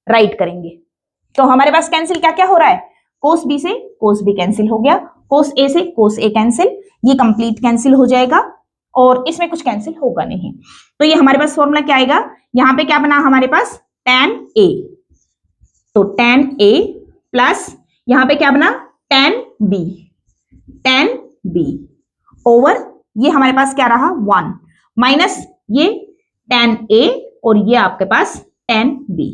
राइट करेंगे। तो हमारे पास कैंसिल क्या क्या हो रहा है, कोस बी से कोस बी कैंसिल हो गया, कोस ए से कोस ए कैंसिल, ये कंप्लीट कैंसिल हो जाएगा और इसमें कुछ कैंसिल होगा नहीं। तो ये हमारे पास फॉर्मूला क्या आएगा, यहां पे क्या बना हमारे पास tan a, तो tan a प्लस यहां पे क्या बना tan b ओवर ये हमारे पास क्या रहा 1 माइनस ये tan a और ये आपके पास tan b,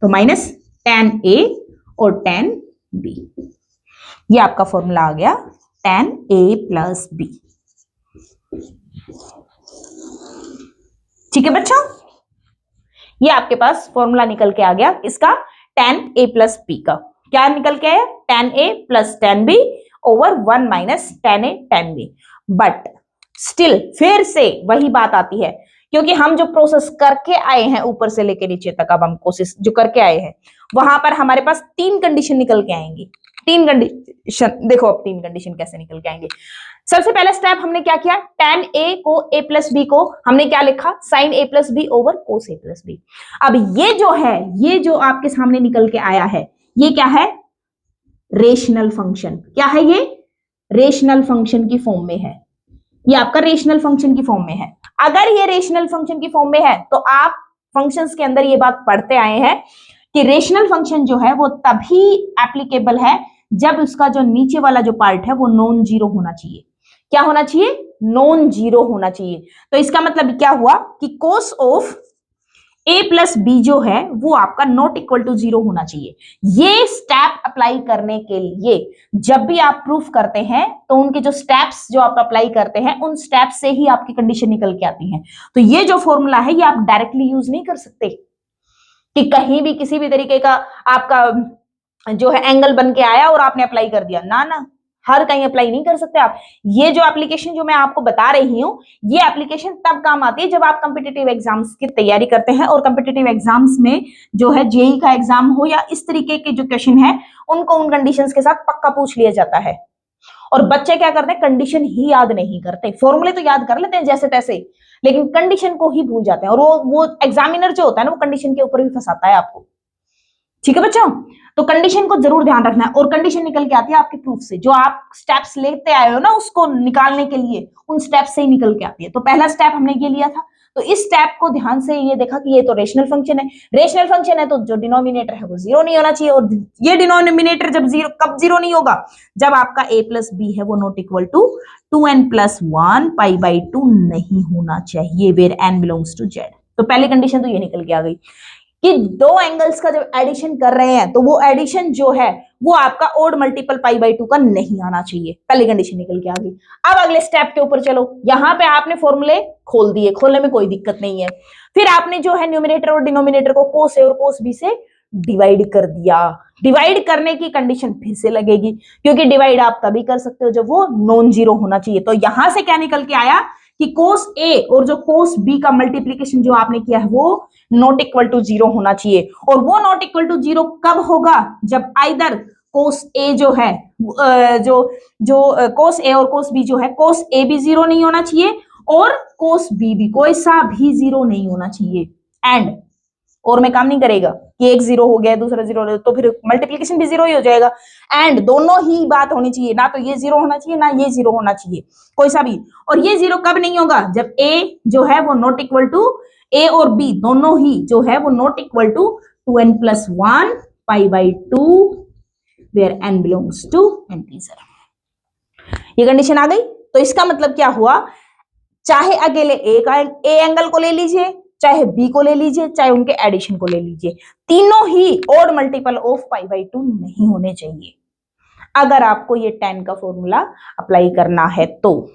तो माइनस tan a और tan b, ये आपका फॉर्मूला आ गया tan a प्लस b। ठीक है बच्चों, ये आपके पास फॉर्मूला निकल के आ गया इसका tan a प्लस b का। क्या निकल के आया, tan a plus tan b over 1 minus tan a tan b। But still फिर से वही बात आती है, क्योंकि हम जो प्रोसेस करके आए हैं ऊपर से लेके नीचे तक, अब हम कोशिश जो करके आए हैं वहां पर हमारे पास 3 कंडीशन निकल के आएंगी। 3 कंडीशन, देखो अब 3 कंडीशन कैसे निकल के आएंगे। सबसे पहला स्टेप हमने क्या किया, tan a को a प्लस बी को हमने क्या लिखा, sin a plus B over cos a plus B. अब ये जो है, ये जो आपके सामने निकल के आया है, ये क्या है, रेशनल फंक्शन। क्या है ये, रेशनल फंक्शन की फॉर्म में है, ये आपका रेशनल फंक्शन की फॉर्म में है। अगर ये रेशनल फंक्शन की फॉर्म में है तो आप फंक्शंस के अंदर ये बात पढ़ते आए हैं कि रेशनल फंक्शन जो है वो तभी एप्लीकेबल है जब उसका जो नीचे वाला जो पार्ट है वो नॉन जीरो होना चाहिए। क्या होना चाहिए, नॉन जीरो होना चाहिए। तो इसका मतलब क्या हुआ कि cos of a plus B जो है वो आपका नॉट इक्वल टू जीरो होना चाहिए। ये स्टेप अप्लाई करने के लिए जब भी आप प्रूफ करते हैं तो उनके जो स्टेप्स जो आप अप्लाई करते हैं उन स्टेप्स से ही आपकी कंडीशन निकल के आती है। तो ये जो फॉर्मूला है ये आप डायरेक्टली यूज नहीं कर सकते कि कहीं भी किसी भी तरीके का आपका जो है एंगल बन के आया और आपने अप्लाई कर दिया, ना ना, हर कहीं अप्लाई नहीं कर सकते आप। ये जो एप्लीकेशन जो मैं आपको बता रही हूं, ये एप्लीकेशन तब काम आती है जब आप कॉम्पिटिटिव एग्जाम्स की तैयारी करते हैं और कॉम्पिटिटिव एग्जाम्स में जो है जेई का एग्जाम हो या इस तरीके के जो क्वेश्चन है उनको उन कंडीशंस के साथ पक्का पूछ लिया जाता है। और बच्चे क्या करते हैं, कंडीशन ही याद नहीं करते, फॉर्मूले तो याद कर लेते हैं जैसे तैसे, लेकिन कंडीशन को ही भूल जाते हैं। और वो एग्जामिनर जो होता है ना वो कंडीशन के ऊपर भी फंसाता है आपको। ठीक है बच्चों, तो कंडीशन को जरूर ध्यान रखना है। और कंडीशन निकल के आती है आपके प्रूफ से, जो आप स्टेप्स लेते आए हो ना उसको निकालने के लिए, उन स्टेप्स से ही निकल के आती है। तो पहला स्टेप हमने ये लिया था, तो इस स्टेप को ध्यान से ये देखा कि ये तो रेशनल फंक्शन है। रेशनल फंक्शन है तो जो डिनोमिनेटर है वो जीरो नहीं होना चाहिए। और ये डिनोमिनेटर जब जीरो, कब जीरो नहीं होगा, जब आपका a प्लस बी है वो not equal to 2n plus 1 pi by 2 नहीं होना चाहिए, where n belongs to z। तो पहली कंडीशन तो ये निकल के आ गई कि दो एंगल्स का जब एडिशन कर रहे हैं तो वो एडिशन जो है वो आपका ओड मल्टीपल पाई बाई 2 का नहीं आना चाहिए। पहली कंडीशन निकल के आ गई। अब अगले स्टेप के ऊपर चलो, यहां पे आपने फॉर्मूले खोल दिए, खोलने में कोई दिक्कत नहीं है। फिर आपने जो है न्यूमरेटर और डिनोमिनेटर को कोस ए और कोस बी से डिवाइड कर दिया। डिवाइड करने की कंडीशन फिर से लगेगी, क्योंकि डिवाइड आप तभी कर सकते हो जब वो नॉन जीरो होना चाहिए। तो यहां से क्या निकल के आया कि कोस ए और जो कोस बी का मल्टीप्लीकेशन जो आपने किया है वो नॉट इक्वल टू जीरो होना चाहिए। और वो नॉट इक्वल टू जीरो कब होगा, जब आइदर कोस ए जो है कोस ए और कोस बी जो है, कोस ए भी जीरो नहीं होना चाहिए और कोस बी भी कोई सा भी जीरो नहीं होना चाहिए। एंड और में काम नहीं करेगा कि एक जीरो हो गया दूसरा जीरो हो गया, तो फिर मल्टीप्लीकेशन भी जीरो ही हो जाएगा। एंड दोनों ही बात होनी चाहिए, ना तो ये जीरो होना चाहिए ना ये जीरो होना चाहिए, कोई सा भी। और ये जीरो कब नहीं होगा, जब ए जो है वो नॉट इक्वल टू, ए और बी दोनों ही जो है वो not equal to 2n plus 1 pi by 2 where n belongs to integer. ये कंडीशन आ गई। तो इसका मतलब क्या हुआ, चाहे अकेले ए एंगल को ले लीजिए, चाहे बी को ले लीजिए, चाहे उनके एडिशन को ले लीजिए, तीनों ही odd multiple of pi by 2 नहीं होने चाहिए अगर आपको ये tan का फॉर्मूला अप्लाई करना है तो।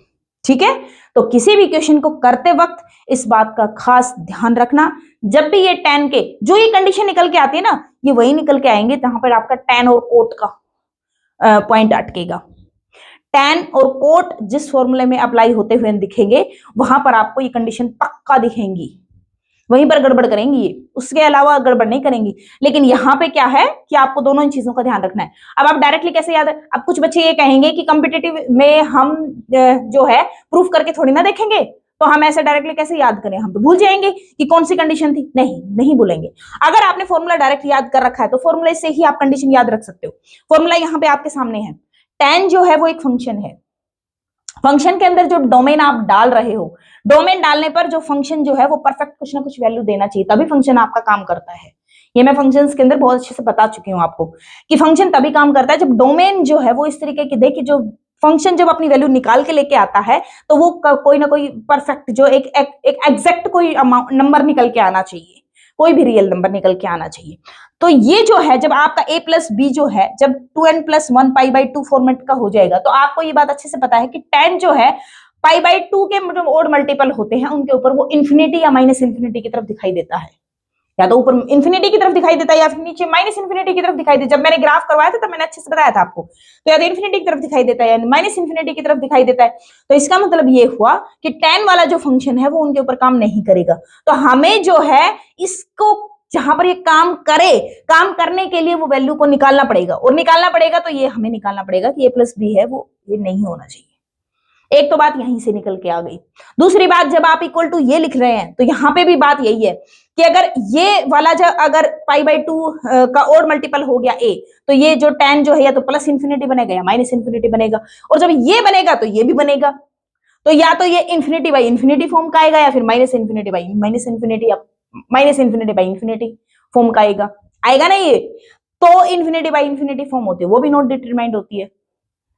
ठीक है, तो किसी भी क्वेश्चन को करते वक्त इस बात का खास ध्यान रखना, जब भी ये tan के जो ये कंडीशन निकल के आती है ना, ये वही निकल के आएंगे जहां पर आपका tan और कोट का पॉइंट अटकेगा। tan और कोट जिस फॉर्मूले में अप्लाई होते हुए दिखेंगे वहां पर आपको ये कंडीशन पक्का दिखेंगी। वहीं पर गड़बड़ करेंगी ये, उसके अलावा गड़बड़ नहीं करेंगी। लेकिन यहाँ पे क्या है कि आपको दोनों इन चीजों का ध्यान रखना है। अब आप डायरेक्टली कैसे याद है, अब कुछ बच्चे ये कहेंगे कि कॉम्पिटिटिव में हम जो है प्रूफ करके थोड़ी ना देखेंगे, तो हम ऐसे डायरेक्टली कैसे याद करें, हम तो भूल जाएंगे कि कौन सी कंडीशन थी। नहीं, नहीं भूलेंगे। अगर आपने फॉर्मूला डायरेक्ट याद कर रखा है तो फॉर्मूला से ही आप कंडीशन याद रख सकते हो। फॉर्मूला यहाँ पे आपके सामने है। tan जो है वो एक फंक्शन है, फंक्शन के अंदर जो डोमेन आप डाल रहे हो, डोमेन डालने पर जो फंक्शन जो है वो परफेक्ट कुछ ना कुछ वैल्यू देना चाहिए, तभी फंक्शन आपका काम करता है। ये मैं फंक्शंस के अंदर बहुत अच्छे से बता चुकी हूं आपको कि फंक्शन तभी काम करता है जब डोमेन जो है वो इस तरीके की दे कि जो फंक्शन जब अपनी वैल्यू निकाल के लेके आता है तो वो कोई ना कोई परफेक्ट जो एक एग्जैक्ट कोई नंबर निकल के आना चाहिए, कोई भी रियल नंबर निकल के आना चाहिए। तो ये जो है जब आपका a प्लस बी जो है जब 2n plus 1 pi by 2 format का हो जाएगा, तो आपको ये बात अच्छे से पता है कि tan जो है पाई बाई 2 के जो ओड मल्टीपल होते हैं उनके ऊपर वो इन्फिनिटी या माइनस इन्फिनिटी की तरफ दिखाई देता है, या तो ऊपर इन्फिनिटी की तरफ दिखाई देता है या फिर नीचे माइनस इन्फिनिटी की तरफ दिखाई देता है। जब मैंने ग्राफ करवाया था तब मैंने अच्छे से बताया था आपको, तो या तो इन्फिनिटी की तरफ दिखाई देता है या माइनस इन्फिनिटी की तरफ दिखाई देता है। तो इसका मतलब ये हुआ कि tan वाला जो फंक्शन है वो उनके ऊपर काम नहीं करेगा। तो हमें जो है इसको जहां पर ये काम करे, काम करने के लिए वो वैल्यू को निकालना पड़ेगा, और निकालना पड़ेगा तो ये हमें निकालना पड़ेगा कि a प्लस बी है वो ये नहीं होना चाहिए। एक तो बात यहीं से निकल के आ गई। दूसरी बात, जब आप इक्वल टू ये लिख रहे हैं तो यहां पे भी बात यही है कि अगर ये वाला जब अगर पाई बाई 2 का ओड मल्टीपल हो गया a, तो ये जो tan जो है या तो प्लस इन्फिनिटी बनेगा या माइनस इन्फिनिटी बनेगा, और जब ये बनेगा तो ये भी बनेगा। तो या तो ये इन्फिनिटी बाई इन्फिनिटी फॉर्म का आएगा या फिर minus infinity by minus infinity या minus infinity by infinity form का आएगा ना ये। तो इन्फिनिटी बाई इन्फिनिटी फॉर्म होती है वो भी नॉट डिटरमाइंड होती है,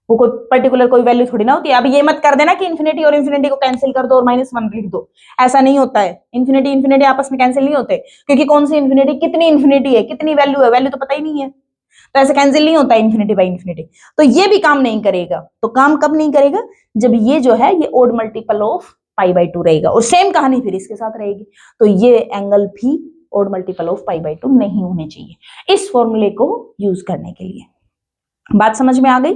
वो कोई पर्टिकुलर कोई वैल्यू थोड़ी ना होती है। अब ये मत कर देना कि इन्फिनिटी और इन्फिनिटी को कैंसिल कर दो और -1 लिख दो, ऐसा नहीं होता है। इन्फिनिटी इन्फिनिटी आपस में कैंसिल नहीं होते, क्योंकि कौन सी इन्फिनिटी, कितनी इन्फिनिटी है, कितनी वैल्यू है, वैल्यू तो पता ही नहीं है, तो ऐसे कैंसिल नहीं होता है इन्फिनिटी बाई इन्फिनिटी। तो ये भी काम नहीं करेगा। तो काम कब नहीं करेगा, जब ये जो है ये odd multiple of pi by 2 रहेगा। और सेम कहानी फिर इसके साथ रहेगी, तो ये एंगल भी odd multiple of pi by 2 नहीं होने चाहिए इस फॉर्मूले को यूज करने के लिए। बात समझ में आ गई,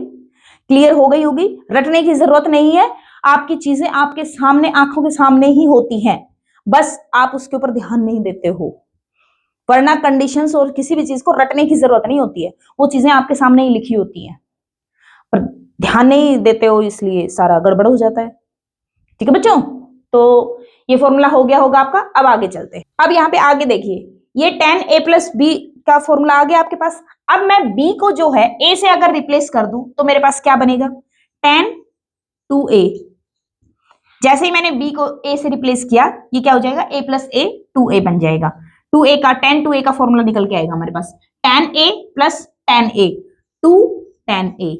क्लियर हो गई होगी, रटने की जरूरत नहीं है। आपकी चीजें आपके सामने, आंखों के सामने ही होती हैं, बस आप उसके ऊपर ध्यान नहीं देते हो। वरना कंडीशंस और किसी भी चीज को रटने की जरूरत नहीं होती है, वो चीजें आपके सामने ही लिखी होती हैं, पर ध्यान नहीं देते हो इसलिए सारा गड़बड़ हो जाता है। ठीक है बच्चों, तो ये फॉर्मूला हो गया होगा आपका। अब आगे चलते हैं। अब यहाँ पे आगे देखिए, ये tan a प्लस बी का फॉर्मूला आ गया आपके पास। अब मैं b को जो है a से अगर रिप्लेस कर दूं तो मेरे पास क्या बनेगा, tan 2a। जैसे ही मैंने b को a से रिप्लेस किया, ये क्या हो जाएगा, a प्लस a 2a बन जाएगा। 2a का tan 2a का फॉर्मूला निकल के आएगा हमारे पास, tan a plus tan a 2 tan a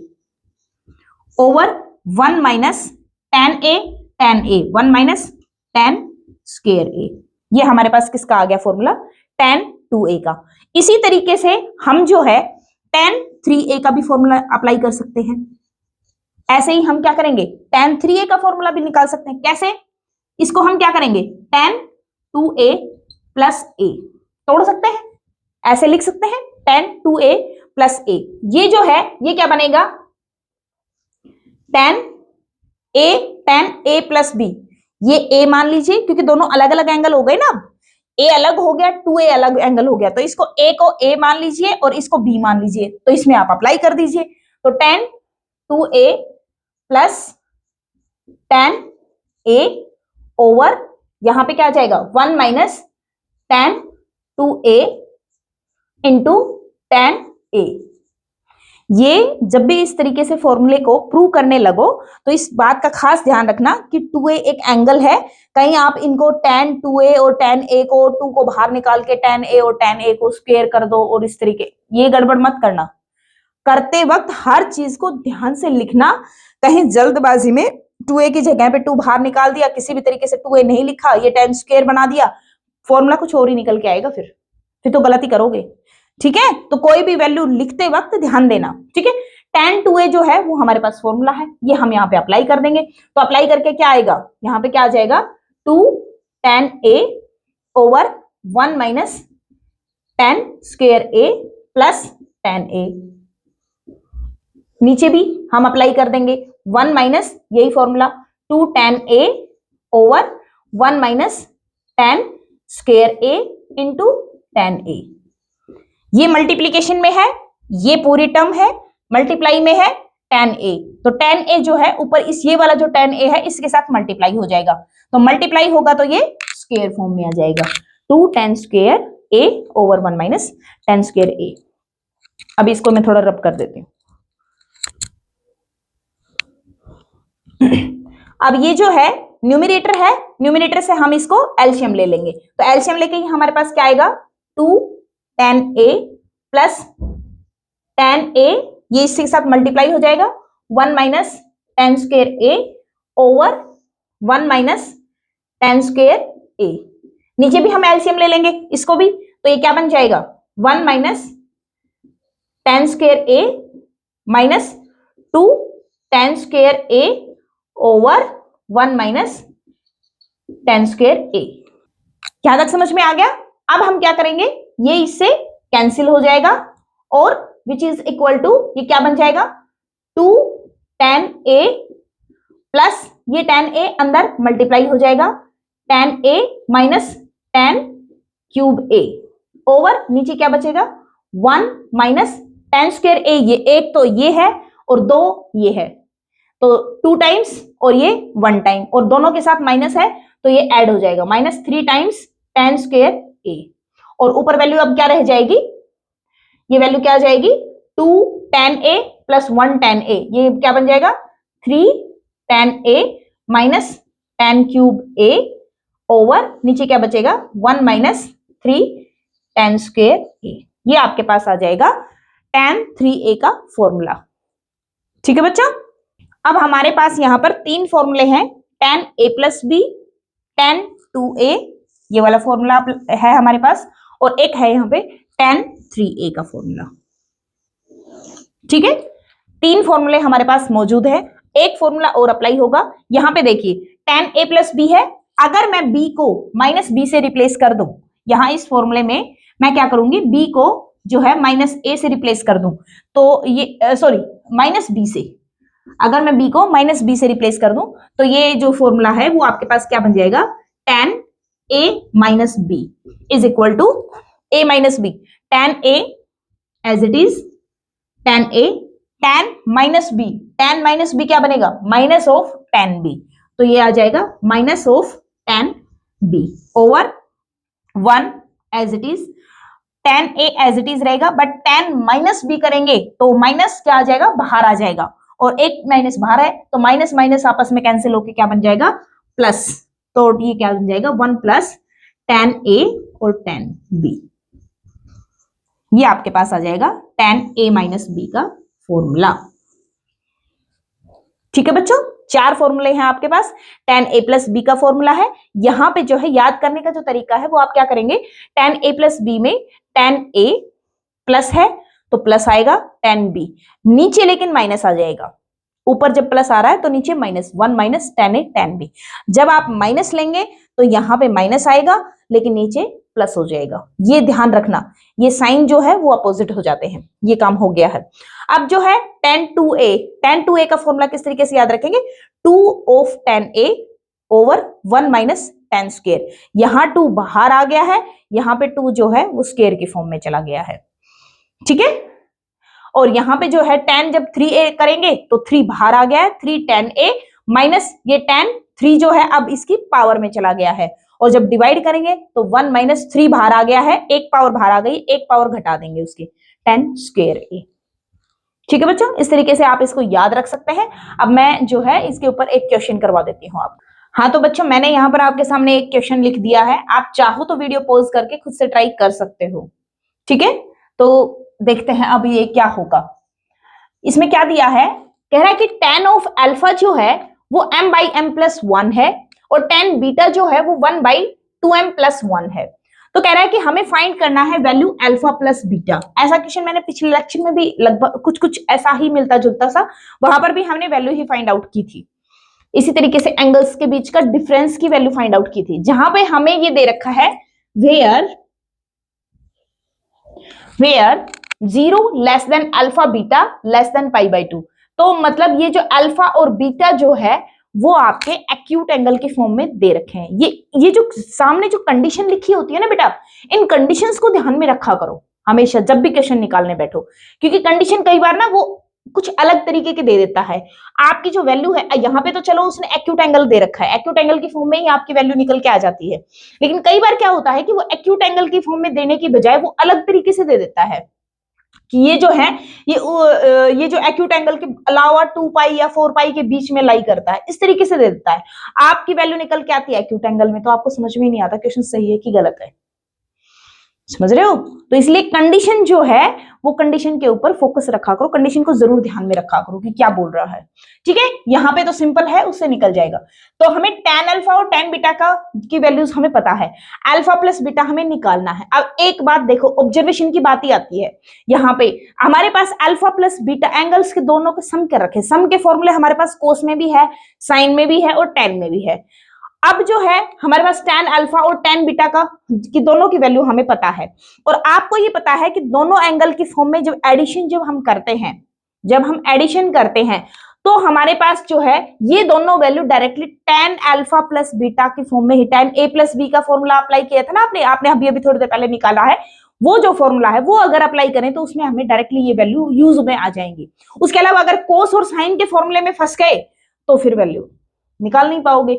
over 1 minus tan a 1 minus tan square a। ये हमारे पास किसका आ गया फॉर्मूला, tan 2a का। इसी तरीके से हम जो है tan 3a का भी फॉर्मूला अप्लाई कर सकते हैं। ऐसे ही हम क्या करेंगे, tan 3a का फॉर्मूला भी निकाल सकते हैं। कैसे, इसको हम क्या करेंगे, tan 2a प्लस a तोड़ सकते हैं, ऐसे लिख सकते हैं tan 2a प्लस a। ये जो है ये क्या बनेगा, tan a प्लस b। ये a मान लीजिए, क्योंकि दोनों अलग अलग एंगल हो गए ना, अब a अलग हो गया, 2a अलग एंगल हो गया, तो इसको a को a मान लीजिए और इसको b मान लीजिए, तो इसमें आप अप्लाई कर दीजिए। तो tan 2a plus tan a over यहां पे क्या आ जाएगा, 1 minus tan 2a into tan a। ये जब भी इस तरीके से फॉर्मूले को प्रूव करने लगो तो इस बात का खास ध्यान रखना कि 2a एक एंगल है, कहीं आप इनको tan 2a और tan a को 2 को बाहर निकाल के tan a और tan a को स्क्वायर कर दो और इस तरीके, ये गड़बड़ मत करना। करते वक्त हर चीज को ध्यान से लिखना, कहीं जल्दबाजी में 2a की जगह पे 2 बाहर निकाल दिया, किसी भी तरीके से 2a नहीं लिखा, ये tan स्क्वायर बना दिया, फॉर्मूला कुछ और ही निकल के आएगा, फिर तो गलती करोगे। ठीक है, तो कोई भी वैल्यू लिखते वक्त ध्यान देना। ठीक है, tan 2a जो है वो हमारे पास फॉर्मूला है, ये हम यहाँ पे अप्लाई कर देंगे। तो अप्लाई करके क्या आएगा, यहाँ पे क्या आ जाएगा, 2 tan a over 1 minus tan square a plus tan a। नीचे भी हम अप्लाई कर देंगे 1 माइनस यही formula 2 tan a over 1 minus tan square A into tan ए। ये मल्टीप्लीकेशन में है, ये पूरी टर्म है, मल्टीप्लाई में है tan ए, तो tan ए जो है ऊपर इस ये वाला जो tan ए है इसके साथ मल्टीप्लाई हो जाएगा, तो मल्टीप्लाई होगा तो ये स्क्वायर फॉर्म में आ जाएगा 2 tan स्क्वायर ए ओवर 1 माइनस tan स्क्वायर ए। अब इसको मैं थोड़ा रब कर देती हूँ। अब ये जो है न्यूमरेटर है, न्यूमरेटर से हम इसको एलसीएम ले लेंगे, तो एलसीएम लेके हमारे पास क्या आएगा 2 tan a plus tan a, ये इसके साथ मल्टीप्लाई हो जाएगा 1 minus tan square a over 1 minus tan square a। नीचे भी हम एलसीएम ले लेंगे इसको भी, तो ये क्या बन जाएगा 1 minus tan square a minus 2 tan square a over 1 minus tan square a। क्या तक समझ में आ गया? अब हम क्या करेंगे, ये इससे कैंसिल हो जाएगा और विच इज इक्वल टू, ये क्या बन जाएगा 2 tan a प्लस ये tan a अंदर मल्टीप्लाई हो जाएगा tan a minus tan cube a over नीचे क्या बचेगा 1 माइनस tan स्क्वायर a, ये एक तो ये है और 2 ये है, तो 2 टाइम्स और ये 1 टाइम और दोनों के साथ माइनस है तो ये ऐड हो जाएगा -3 टाइम्स tan स्क्वायर a, और ऊपर वैल्यू अब क्या रह जाएगी, ये वैल्यू क्या आ जाएगी 2 tan a plus 1 tan a, ये क्या बन जाएगा 3 tan a minus tan cube a over नीचे क्या बचेगा 1 माइनस 3 tan स्क्वायर a। ये आपके पास आ जाएगा tan 3a का फॉर्मूला। ठीक है बच्चा, अब हमारे पास यहां पर 3 फॉर्मूले हैं, tan a plus B, tan 2a, ये वाला फॉर्मूला है हमारे पास, और एक है यहाँ पे tan 3a का फॉर्मूला। ठीक है, 3 फॉर्मूले हमारे पास मौजूद है, एक फॉर्मूला और अप्लाई होगा। यहाँ पे देखिए tan a प्लस बी है, अगर मैं b को माइनस बी से रिप्लेस कर दूं, यहाँ इस फॉर्मूले में मैं क्या करूंगी b को जो है माइनस a से रिप्लेस कर दूं, तो ये सॉरी माइनस b से, अगर मैं b को माइनस b से रिप्लेस कर दूं तो ये जो फॉर्मूला है वो आपके पास क्या बन जाएगा tan a minus b is equal to a minus b, tan a as it is tan a, tan minus b, tan minus b क्या बनेगा माइनस ऑफ tan b, तो ये आ जाएगा minus of tan b over 1 as it is, tan a as it is रहेगा, but tan minus b करेंगे तो minus क्या आ जाएगा बाहर आ जाएगा, और एक माइनस बाहर है तो माइनस माइनस आपस में कैंसिल होके क्या बन जाएगा प्लस, तो ये क्या बन जाएगा 1 प्लस tan a और tan b, ये आपके पास आ जाएगा tan a माइनस b का फॉर्मूला। ठीक है बच्चों, 4 फॉर्मूले हैं आपके पास, tan a प्लस बी का फॉर्मूला है। यहां पे जो है याद करने का जो तरीका है वो आप क्या करेंगे, tan a प्लस बी में tan a प्लस है तो प्लस आएगा, tan b नीचे लेकिन माइनस आ जाएगा, ऊपर जब प्लस आ रहा है तो नीचे minus, 1 minus tan a tan b, जब आप माइनस लेंगे तो यहाँ पे माइनस आएगा लेकिन नीचे प्लस हो जाएगा, ये ध्यान रखना, ये साइन जो है वो अपोजिट हो जाते हैं, ये काम हो गया है। अब जो है tan 2a का फॉर्मूला किस तरीके से याद रखेंगे, 2 of tan a over 1 minus tan square, यहाँ 2 बाहर आ गया है, यहाँ पे 2 जो है वो स्क्वायर की फॉर्म में चला गया है। ठीक है, और यहाँ पे जो है tan जब 3a करेंगे तो 3 बाहर आ गया है, 3 tan a माइनस ये tan 3 जो है अब इसकी पावर में चला गया है, और जब डिवाइड करेंगे तो 1 माइनस 3 बाहर आ गया है, एक पावर बाहर आ गई, एक पावर घटा देंगे उसकी, tan स्क्वायर a। ठीक है बच्चों, इस तरीके से आप इसको याद रख सकते हैं। अब मैं जो है इसके ऊपर एक क्वेश्चन करवा देती हूँ आप। हाँ तो बच्चों, मैंने यहाँ पर आपके सामने एक क्वेश्चन लिख दिया है, आप चाहो तो वीडियो पॉज करके खुद से ट्राई कर सकते हो। ठीक है, तो देखते हैं अब ये क्या होगा। इसमें क्या दिया है, कह रहा है कि tan ऑफ अल्फा जो है वो m बाई m प्लस 1 है, और tan बीटा जो है वो 1 बाई 2m प्लस 1 है। तो कह रहा है कि हमें फाइंड करना है वैल्यू अल्फा प्लस बीटा। ऐसा क्वेश्चन मैंने पिछले लेक्चर में भी लगभग कुछ कुछ ऐसा ही मिलता जुलता सा, वहां पर भी हमने वैल्यू ही फाइंड आउट की थी। इसी तरीके से एंगल्स के बीच का डिफरेंस की वैल्यू फाइंड आउट की थी, जहां पे हमें ये दे रखा है where 0 less than alpha beta less than pi by 2। तो मतलब ये जो अल्फा और बीटा जो है वो आपके एक्यूट एंगल के फॉर्म में दे रखे हैं। ये जो सामने जो कंडीशन लिखी होती है ना बेटा, इन कंडीशंस को ध्यान में रखा करो हमेशा जब भी क्वेश्चन निकालने बैठो, क्योंकि कंडीशन कई बार ना वो कुछ अलग तरीके के दे देता है। आपकी जो वैल्यू है यहाँ पे तो चलो उसने एक्यूट एंगल दे रखा है, एक्यूट एंगल की फॉर्म में ही आपकी वैल्यू निकल के आ जाती है, लेकिन कई बार क्या होता है कि वो एक्यूट एंगल की फॉर्म में देने की बजाय वो अलग तरीके से दे देता है कि ये जो है ये जो एक्यूट एंगल के अलावा 2 पाई या 4 पाई के बीच में लाई करता है, इस तरीके से दे देता है। आपकी वैल्यू निकल के आती है एक्यूट एंगल में, तो आपको समझ में नहीं आता क्वेश्चन सही है कि गलत है। समझ रहे हो? तो इसलिए कंडीशन जो है वो कंडीशन के ऊपर फोकस रखा करो, कंडीशन को जरूर ध्यान में रखा करो कि क्या बोल रहा है। ठीक है, यहाँ पे तो सिंपल है, उससे निकल जाएगा। तो हमें tan अल्फा और tan बीटा का की वैल्यूज हमें पता है, अल्फा प्लस बीटा हमें निकालना है। अब एक बात देखो, ऑब्जर्वेशन की बात ही आती है यहाँ पे। हमारे पास अल्फा प्लस बीटा एंगल्स के दोनों के सम कर रखे, सम के फॉर्मूले हमारे पास कोस में भी है, साइन में भी है और tan में भी है। अब जो है हमारे पास tan अल्फा और tan बीटा का की दोनों की वैल्यू हमें पता है, और आपको ये पता है कि दोनों एंगल की फॉर्म में जब एडिशन जब हम करते हैं, जब हम एडिशन करते हैं तो हमारे पास जो है ये दोनों value directly tan alpha plus beta की फॉर्म में ही, tan a प्लस बी का फॉर्मूला अप्लाई किया था ना आपने अभी अभी थोड़ी देर पहले निकाला है, वो जो फॉर्मूला है वो अगर अप्लाई करें तो उसमें हमें डायरेक्टली ये वैल्यू यूज में आ जाएंगी। उसके अलावा अगर कोस और साइन के फॉर्मूले में फंस गए तो फिर वैल्यू निकाल नहीं पाओगे,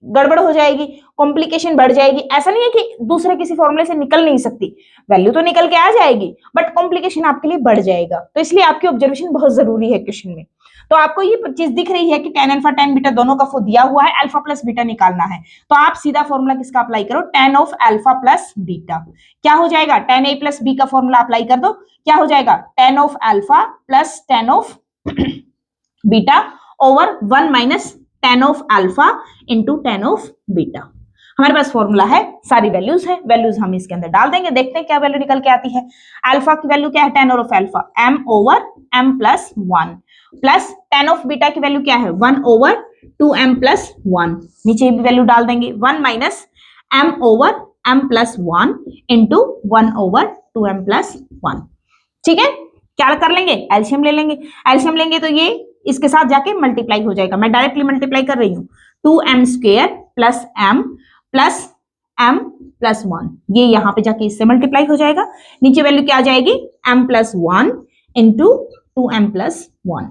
गड़बड़ हो जाएगी, कॉम्प्लिकेशन बढ़ जाएगी। ऐसा नहीं है कि दूसरे किसी फॉर्मूले से निकल नहीं सकती, वैल्यू तो निकल के आ जाएगी बट कॉम्प्लिकेशन आपके लिए बढ़ जाएगा। तो इसलिए आपकी ऑब्जर्वेशन बहुत जरूरी है क्वेश्चन में। तो आपको ये चीज दिख रही है कि tan अल्फा tan बीटा दोनों का दिया हुआ है, अल्फा प्लस बीटा निकालना है, तो आप सीधा फॉर्मूला किसका अप्लाई करो, tan of alpha plus beta. क्या हो जाएगा, tan a प्लस बी का फॉर्मूला अप्लाई कर दो, क्या हो जाएगा, tan of alpha plus tan of beta over 1 minus tan of alpha into tan of beta. हमारे पास फॉर्मूला है, सारी वैल्यूज है, वैल्यूज हम इसके अंदर डाल देंगे, देखते हैं क्या वैल्यू निकल के आती है। अल्फा की वैल्यू क्या है, tan of alpha m over m plus 1 plus tan of beta की वैल्यू क्या है 1 ओवर 2m प्लस 1, नीचे भी वैल्यू डाल देंगे 1 minus m over m plus 1 into 1 over 2m plus 1। ठीक है, क्या कर लेंगे, एलसीएम ले लेंगे, एलसीएम लेंगे तो ये इसके साथ जाके मल्टीप्लाई हो जाएगा, मैं डायरेक्टली मल्टीप्लाई कर रही हूं, 2m square plus m plus 1, ये यहां पे जाके इससे मल्टीप्लाई हो जाएगा, नीचे वैल्यू क्या आ जाएगी m plus 1 into 2m plus 1।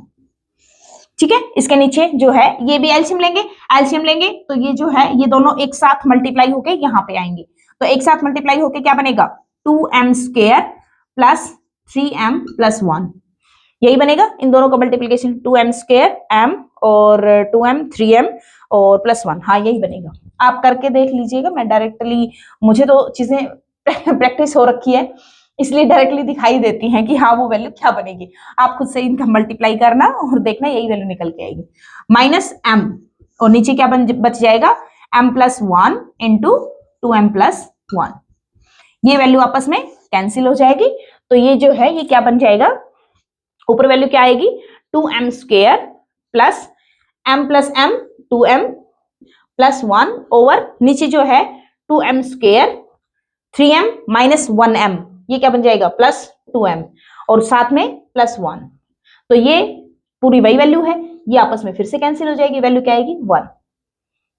ठीक है, इसके नीचे जो है ये भी एलसीएम लेंगे, एलसीएम लेंगे तो ये जो है ये दोनों एक साथ मल्टीप्लाई होके यहाँ पे आएंगे, तो एक साथ मल्टीप्लाई होके क्या बनेगा 2m square plus 3m plus 1, यही बनेगा इन दोनों का मल्टीप्लीकेशन, 2m स्क्वायर m और 2m 3m और प्लस 1, हाँ यही बनेगा। आप करके देख लीजिएगा, मैं डायरेक्टली, मुझे तो चीजें प्रैक्टिस हो रखी है इसलिए डायरेक्टली दिखाई देती हैं कि हाँ वो वैल्यू क्या बनेगी, आप खुद से इनका मल्टीप्लाई करना और देखना यही वैल्यू निकल के आएगी, माइनस m और नीचे क्या बच जाएगा m plus 1 into 2m plus 1, ये वैल्यू आपस में कैंसिल हो जाएगी, तो ये जो है ये क्या बन जाएगा, ऊपर वैल्यू क्या आएगी 2m square plus m plus m 2m plus 1 over नीचे जो है 2m square 3m minus 1m, ये क्या बन जाएगा प्लस 2m और साथ में प्लस 1, तो ये पूरी वही वैल्यू है, ये आपस में फिर से कैंसिल हो जाएगी, वैल्यू क्या आएगी 1।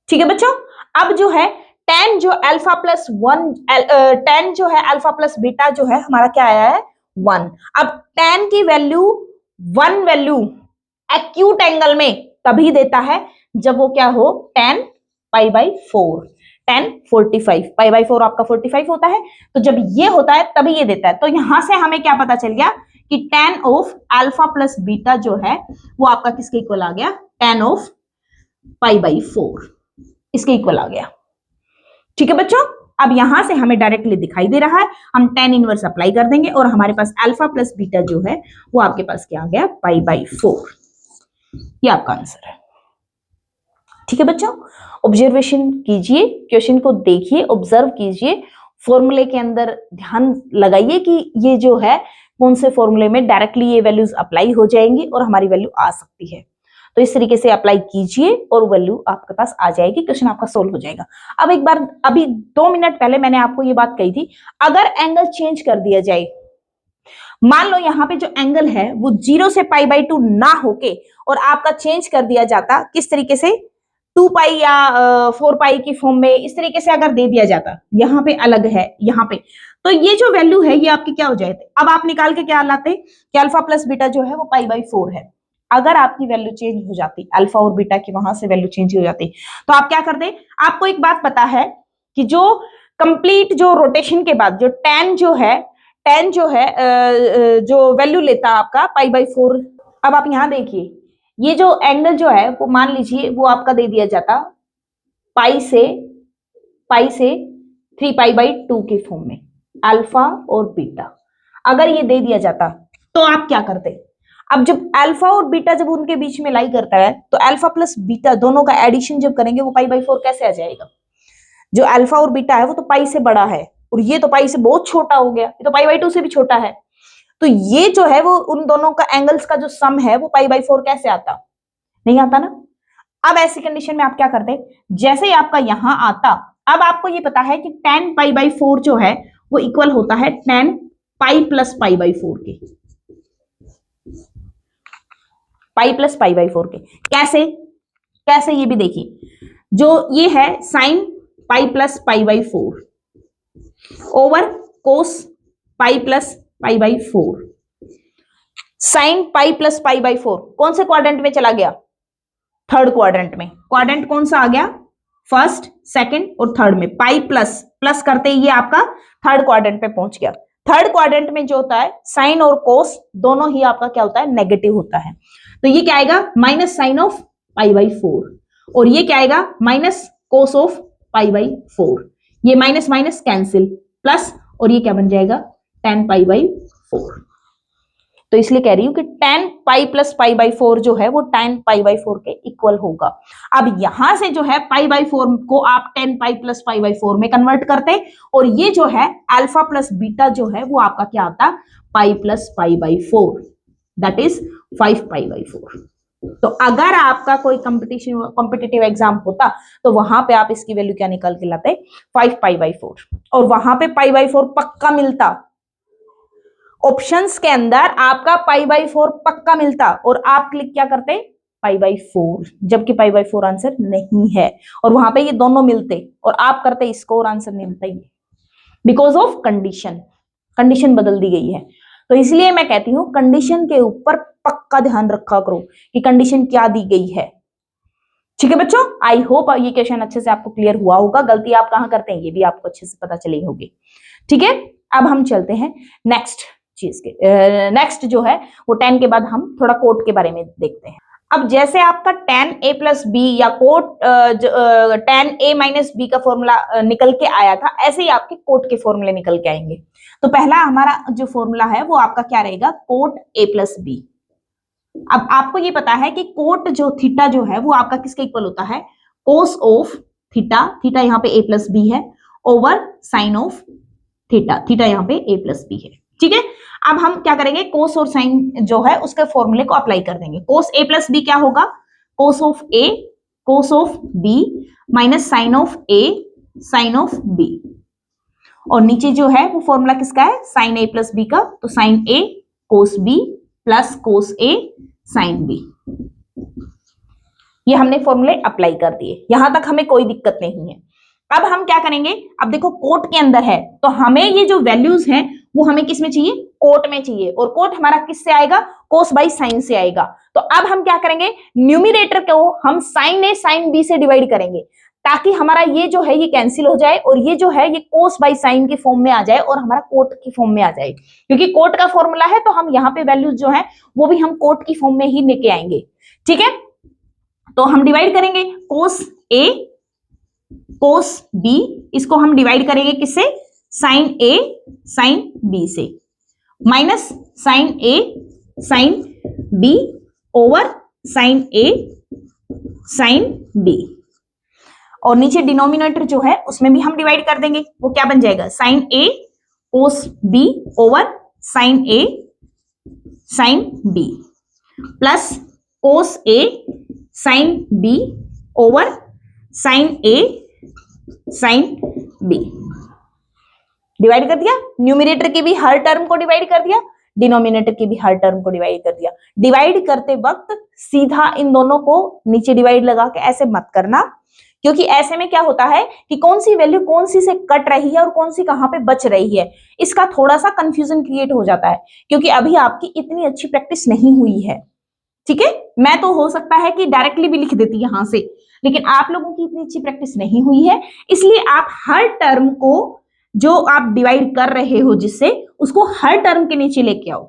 ठीक है बच्चों, अब जो है tan जो अल्फा प्लस 1 tan जो है अल्फा प्लस बीटा जो है हमारा क्या आया है 1। अब tan की वैल्यू 1 वैल्यू एक्यूट एंगल में तभी देता है जब वो क्या हो tan pi by 4, tan 45, pi by 4 आपका 45 होता है, तो जब ये होता है तभी ये देता है। तो यहां से हमें क्या पता चल गया कि tan of alpha plus beta जो है वो आपका किसके इक्वल आ गया, tan ऑफ पाई बाई 4 इसके इक्वल आ गया। ठीक है बच्चों, अब यहां से हमें डायरेक्टली दिखाई दे रहा है, हम tan इनवर्स अप्लाई कर देंगे और हमारे पास अल्फा प्लस बीटा जो है वो आपके पास क्या आ गया पाई बाई 4, ये आपका आंसर है। ठीक है बच्चों, ऑब्जर्वेशन कीजिए, क्वेश्चन को देखिए, ऑब्जर्व कीजिए, फॉर्मूले के अंदर ध्यान लगाइए कि ये जो है कौन से फॉर्मूले में डायरेक्टली ये वैल्यूज अप्लाई हो जाएंगी और हमारी वैल्यू आ सकती है, तो इस तरीके से अप्लाई कीजिए और वैल्यू आपके पास आ जाएगी, क्वेश्चन आपका सोल्व हो जाएगा। अब एक बार, अभी 2 मिनट पहले मैंने आपको ये बात कही थी, अगर एंगल चेंज कर दिया जाए, मान लो यहाँ पे जो एंगल है वो 0 से पाई बाई 2 ना होके और आपका चेंज कर दिया जाता किस तरीके से 2 पाई या 4 पाई की फॉर्म में इस तरीके से अगर दे दिया जाता, यहाँ पे अलग है यहाँ पे, तो ये जो वैल्यू है ये आपकी क्या हो जाती। अब आप निकाल के क्या लाते कि अल्फा प्लस बीटा जो है वो π/4 है। अगर आपकी वैल्यू चेंज हो जाती, अल्फा और बीटा की वहां से वैल्यू चेंज हो जाती, तो आप क्या करते। आपको एक बात पता है कि जो कंप्लीट जो रोटेशन के बाद जो tan जो है जो वैल्यू लेता आपका π/4। अब आप यहां देखिए, ये जो एंगल जो है वो मान लीजिए वो आपका दे दिया जाता पाई से 3π/2 के फॉर्म में, अल्फा और बीटा अगर ये दे दिया जाता तो आप क्या करते। अब जब अल्फा और बीटा जब उनके बीच में लाई करता है तो अल्फा प्लस बीटा दोनों का एडिशन जब करेंगे वो π/4 कैसे आ जाएगा। जो अल्फा और बीटा है वो तो पाई से बड़ा है और ये तो पाई से बहुत छोटा हो गया, ये तो π/2 से भी छोटा है। तो ये जो है वो उन दोनों का एंगल्स का जो सम है वो π/4 कैसे आता, नहीं आता ना। अब ऐसी कंडीशन में आप क्या करते, जैसे ही आपका यहां आता, अब आपको ये पता है कि tan π/4 जो है वो इक्वल होता है tan पाई प्लस π/4 के, पाई प्लस π/4 के। कैसे ये भी देखिए, जो ये है sine pi plus π/4 over cos pi plus π/4। Sine pi plus π/4 कौन से क्वाड्रेंट में चला गया, थर्ड क्वाड्रेंट में। क्वाड्रेंट कौन सा आ गया, फर्स्ट, सेकंड और थर्ड में। पाई प्लस प्लस करते ही ये आपका थर्ड क्वाड्रेंट पे पहुंच गया। थर्ड क्वाड्रेंट में जो होता है साइन और कोस दोनों ही आपका क्या होता है, नेगेटिव होता है। तो ये क्या आएगा, माइनस साइन ऑफ π/4 और ये क्या आएगा, माइनस कोस ऑफ π/4। ये माइनस माइनस कैंसिल, प्लस और ये क्या बन जाएगा, tan π/4। तो इसलिए कह रही हूं कि tan पाई प्लस π/4 जो है वो tan π/4 के इक्वल होगा। अब यहां से जो है π/4 को आप tan पाई प्लस π/4 में कन्वर्ट करते और ये जो है अल्फा प्लस बीटा जो है वो आपका क्या आता, पाई प्लस π/4, दैट इज 5π/4। तो अगर आपका कोई कॉम्पिटिटिव एग्जाम होता तो वहां पे आप इसकी वैल्यू क्या निकाल के लाते, 5π/4, और वहां पे π/4 पक्का मिलता। ऑप्शंस के अंदर आपका π/4 पक्का मिलता और आप क्लिक क्या करते, π/4, जबकि π/4 आंसर नहीं है और वहां पे ये दोनों मिलते और आप करते इसको और आंसर नहीं मिलता ही, बिकॉज ऑफ कंडीशन बदल दी गई है। तो इसलिए मैं कहती हूं कंडीशन के ऊपर पक्का ध्यान रखा करो कि कंडीशन क्या दी गई है। ठीक है बच्चों, आई होप ये क्वेश्चन अच्छे से आपको क्लियर हुआ होगा। गलती आप कहां करते हैं ये भी आपको अच्छे से पता चली होगी। ठीक है, अब हम चलते हैं नेक्स्ट चीज के। नेक्स्ट जो है वो tan के बाद हम थोड़ा कोट के बारे में देखते हैं। अब जैसे आपका tan a प्लस बी या cot tan a minus B का फॉर्मूला निकल के आया था, ऐसे ही आपके कोट के फॉर्मूले निकल के आएंगे। तो पहला हमारा जो फॉर्मूला है वो आपका क्या रहेगा, कोट a प्लस बी। अब आपको ये पता है कि कोट जो थीटा जो है वो आपका किसके इक्वल होता है, कोस ऑफ थीटा, थीटा यहाँ पे a प्लस बी है, over sine of theta, theta यहाँ पे a प्लस बी है। ठीक है, अब हम क्या करेंगे, कोस और साइन जो है उसके फॉर्मूले को अप्लाई कर देंगे। कोस a प्लस बी क्या होगा, cos of a cos of b minus sine of a sine of b, और नीचे जो है वो फॉर्मूला किसका है, साइन a प्लस बी का, तो sine a cos b plus cos a sine b। ये हमने फॉर्मूले अप्लाई कर दिए, यहां तक हमें कोई दिक्कत नहीं है। अब हम क्या करेंगे, अब देखो कोट के अंदर है तो हमें ये जो वैल्यूज हैं वो हमें किस में चाहिए, कोट में चाहिए, और कोट हमारा किससे आएगा, कोस बाई साइन से आएगा। तो अब हम क्या करेंगे, न्यूमिनेटर को हम साइन ए साइन बी से डिवाइड करेंगे ताकि हमारा ये जो है ये कैंसिल हो जाए और ये जो है ये कोस बाई साइन के फॉर्म में आ जाए और हमारा कोट की फॉर्म में आ जाए। क्योंकि कोट का फॉर्मूला है तो हम यहाँ पे वैल्यूज जो है वो भी हम कोट की फॉर्म में ही लेके आएंगे। ठीक है, तो हम डिवाइड करेंगे कोस ए कोस बी, इसको हम डिवाइड करेंगे किससे, साइन ए साइन बी से, माइनस साइन ए साइन बी ओवर साइन ए साइन बी, और नीचे डिनोमिनेटर जो है उसमें भी हम डिवाइड कर देंगे। वो क्या बन जाएगा, साइन ए कोस बी ओवर साइन ए साइन बी प्लस कोस ए साइन बी ओवर साइन ए साइन बी। डिवाइड कर दिया, न्यूमिनेटर की भी हर टर्म को डिवाइड कर दिया, डिनोमिनेटर की भी हर टर्म को डिवाइड कर दिया। डिवाइड करते वक्त सीधा इन दोनों को नीचे डिवाइड लगा के ऐसे मत करना, क्योंकि ऐसे में क्या होता है कि कौन सी वैल्यू कौन सी से कट रही है और कौन सी कहां पे बच रही है, इसका थोड़ा सा कंफ्यूजन क्रिएट हो जाता है, क्योंकि अभी आपकी इतनी अच्छी प्रैक्टिस नहीं हुई है। ठीक है, मैं तो हो सकता है कि डायरेक्टली भी लिख देती यहां से, लेकिन आप लोगों की इतनी अच्छी प्रैक्टिस नहीं हुई है, इसलिए आप हर टर्म को जो आप डिवाइड कर रहे हो जिससे, उसको हर टर्म के नीचे लेके आओ,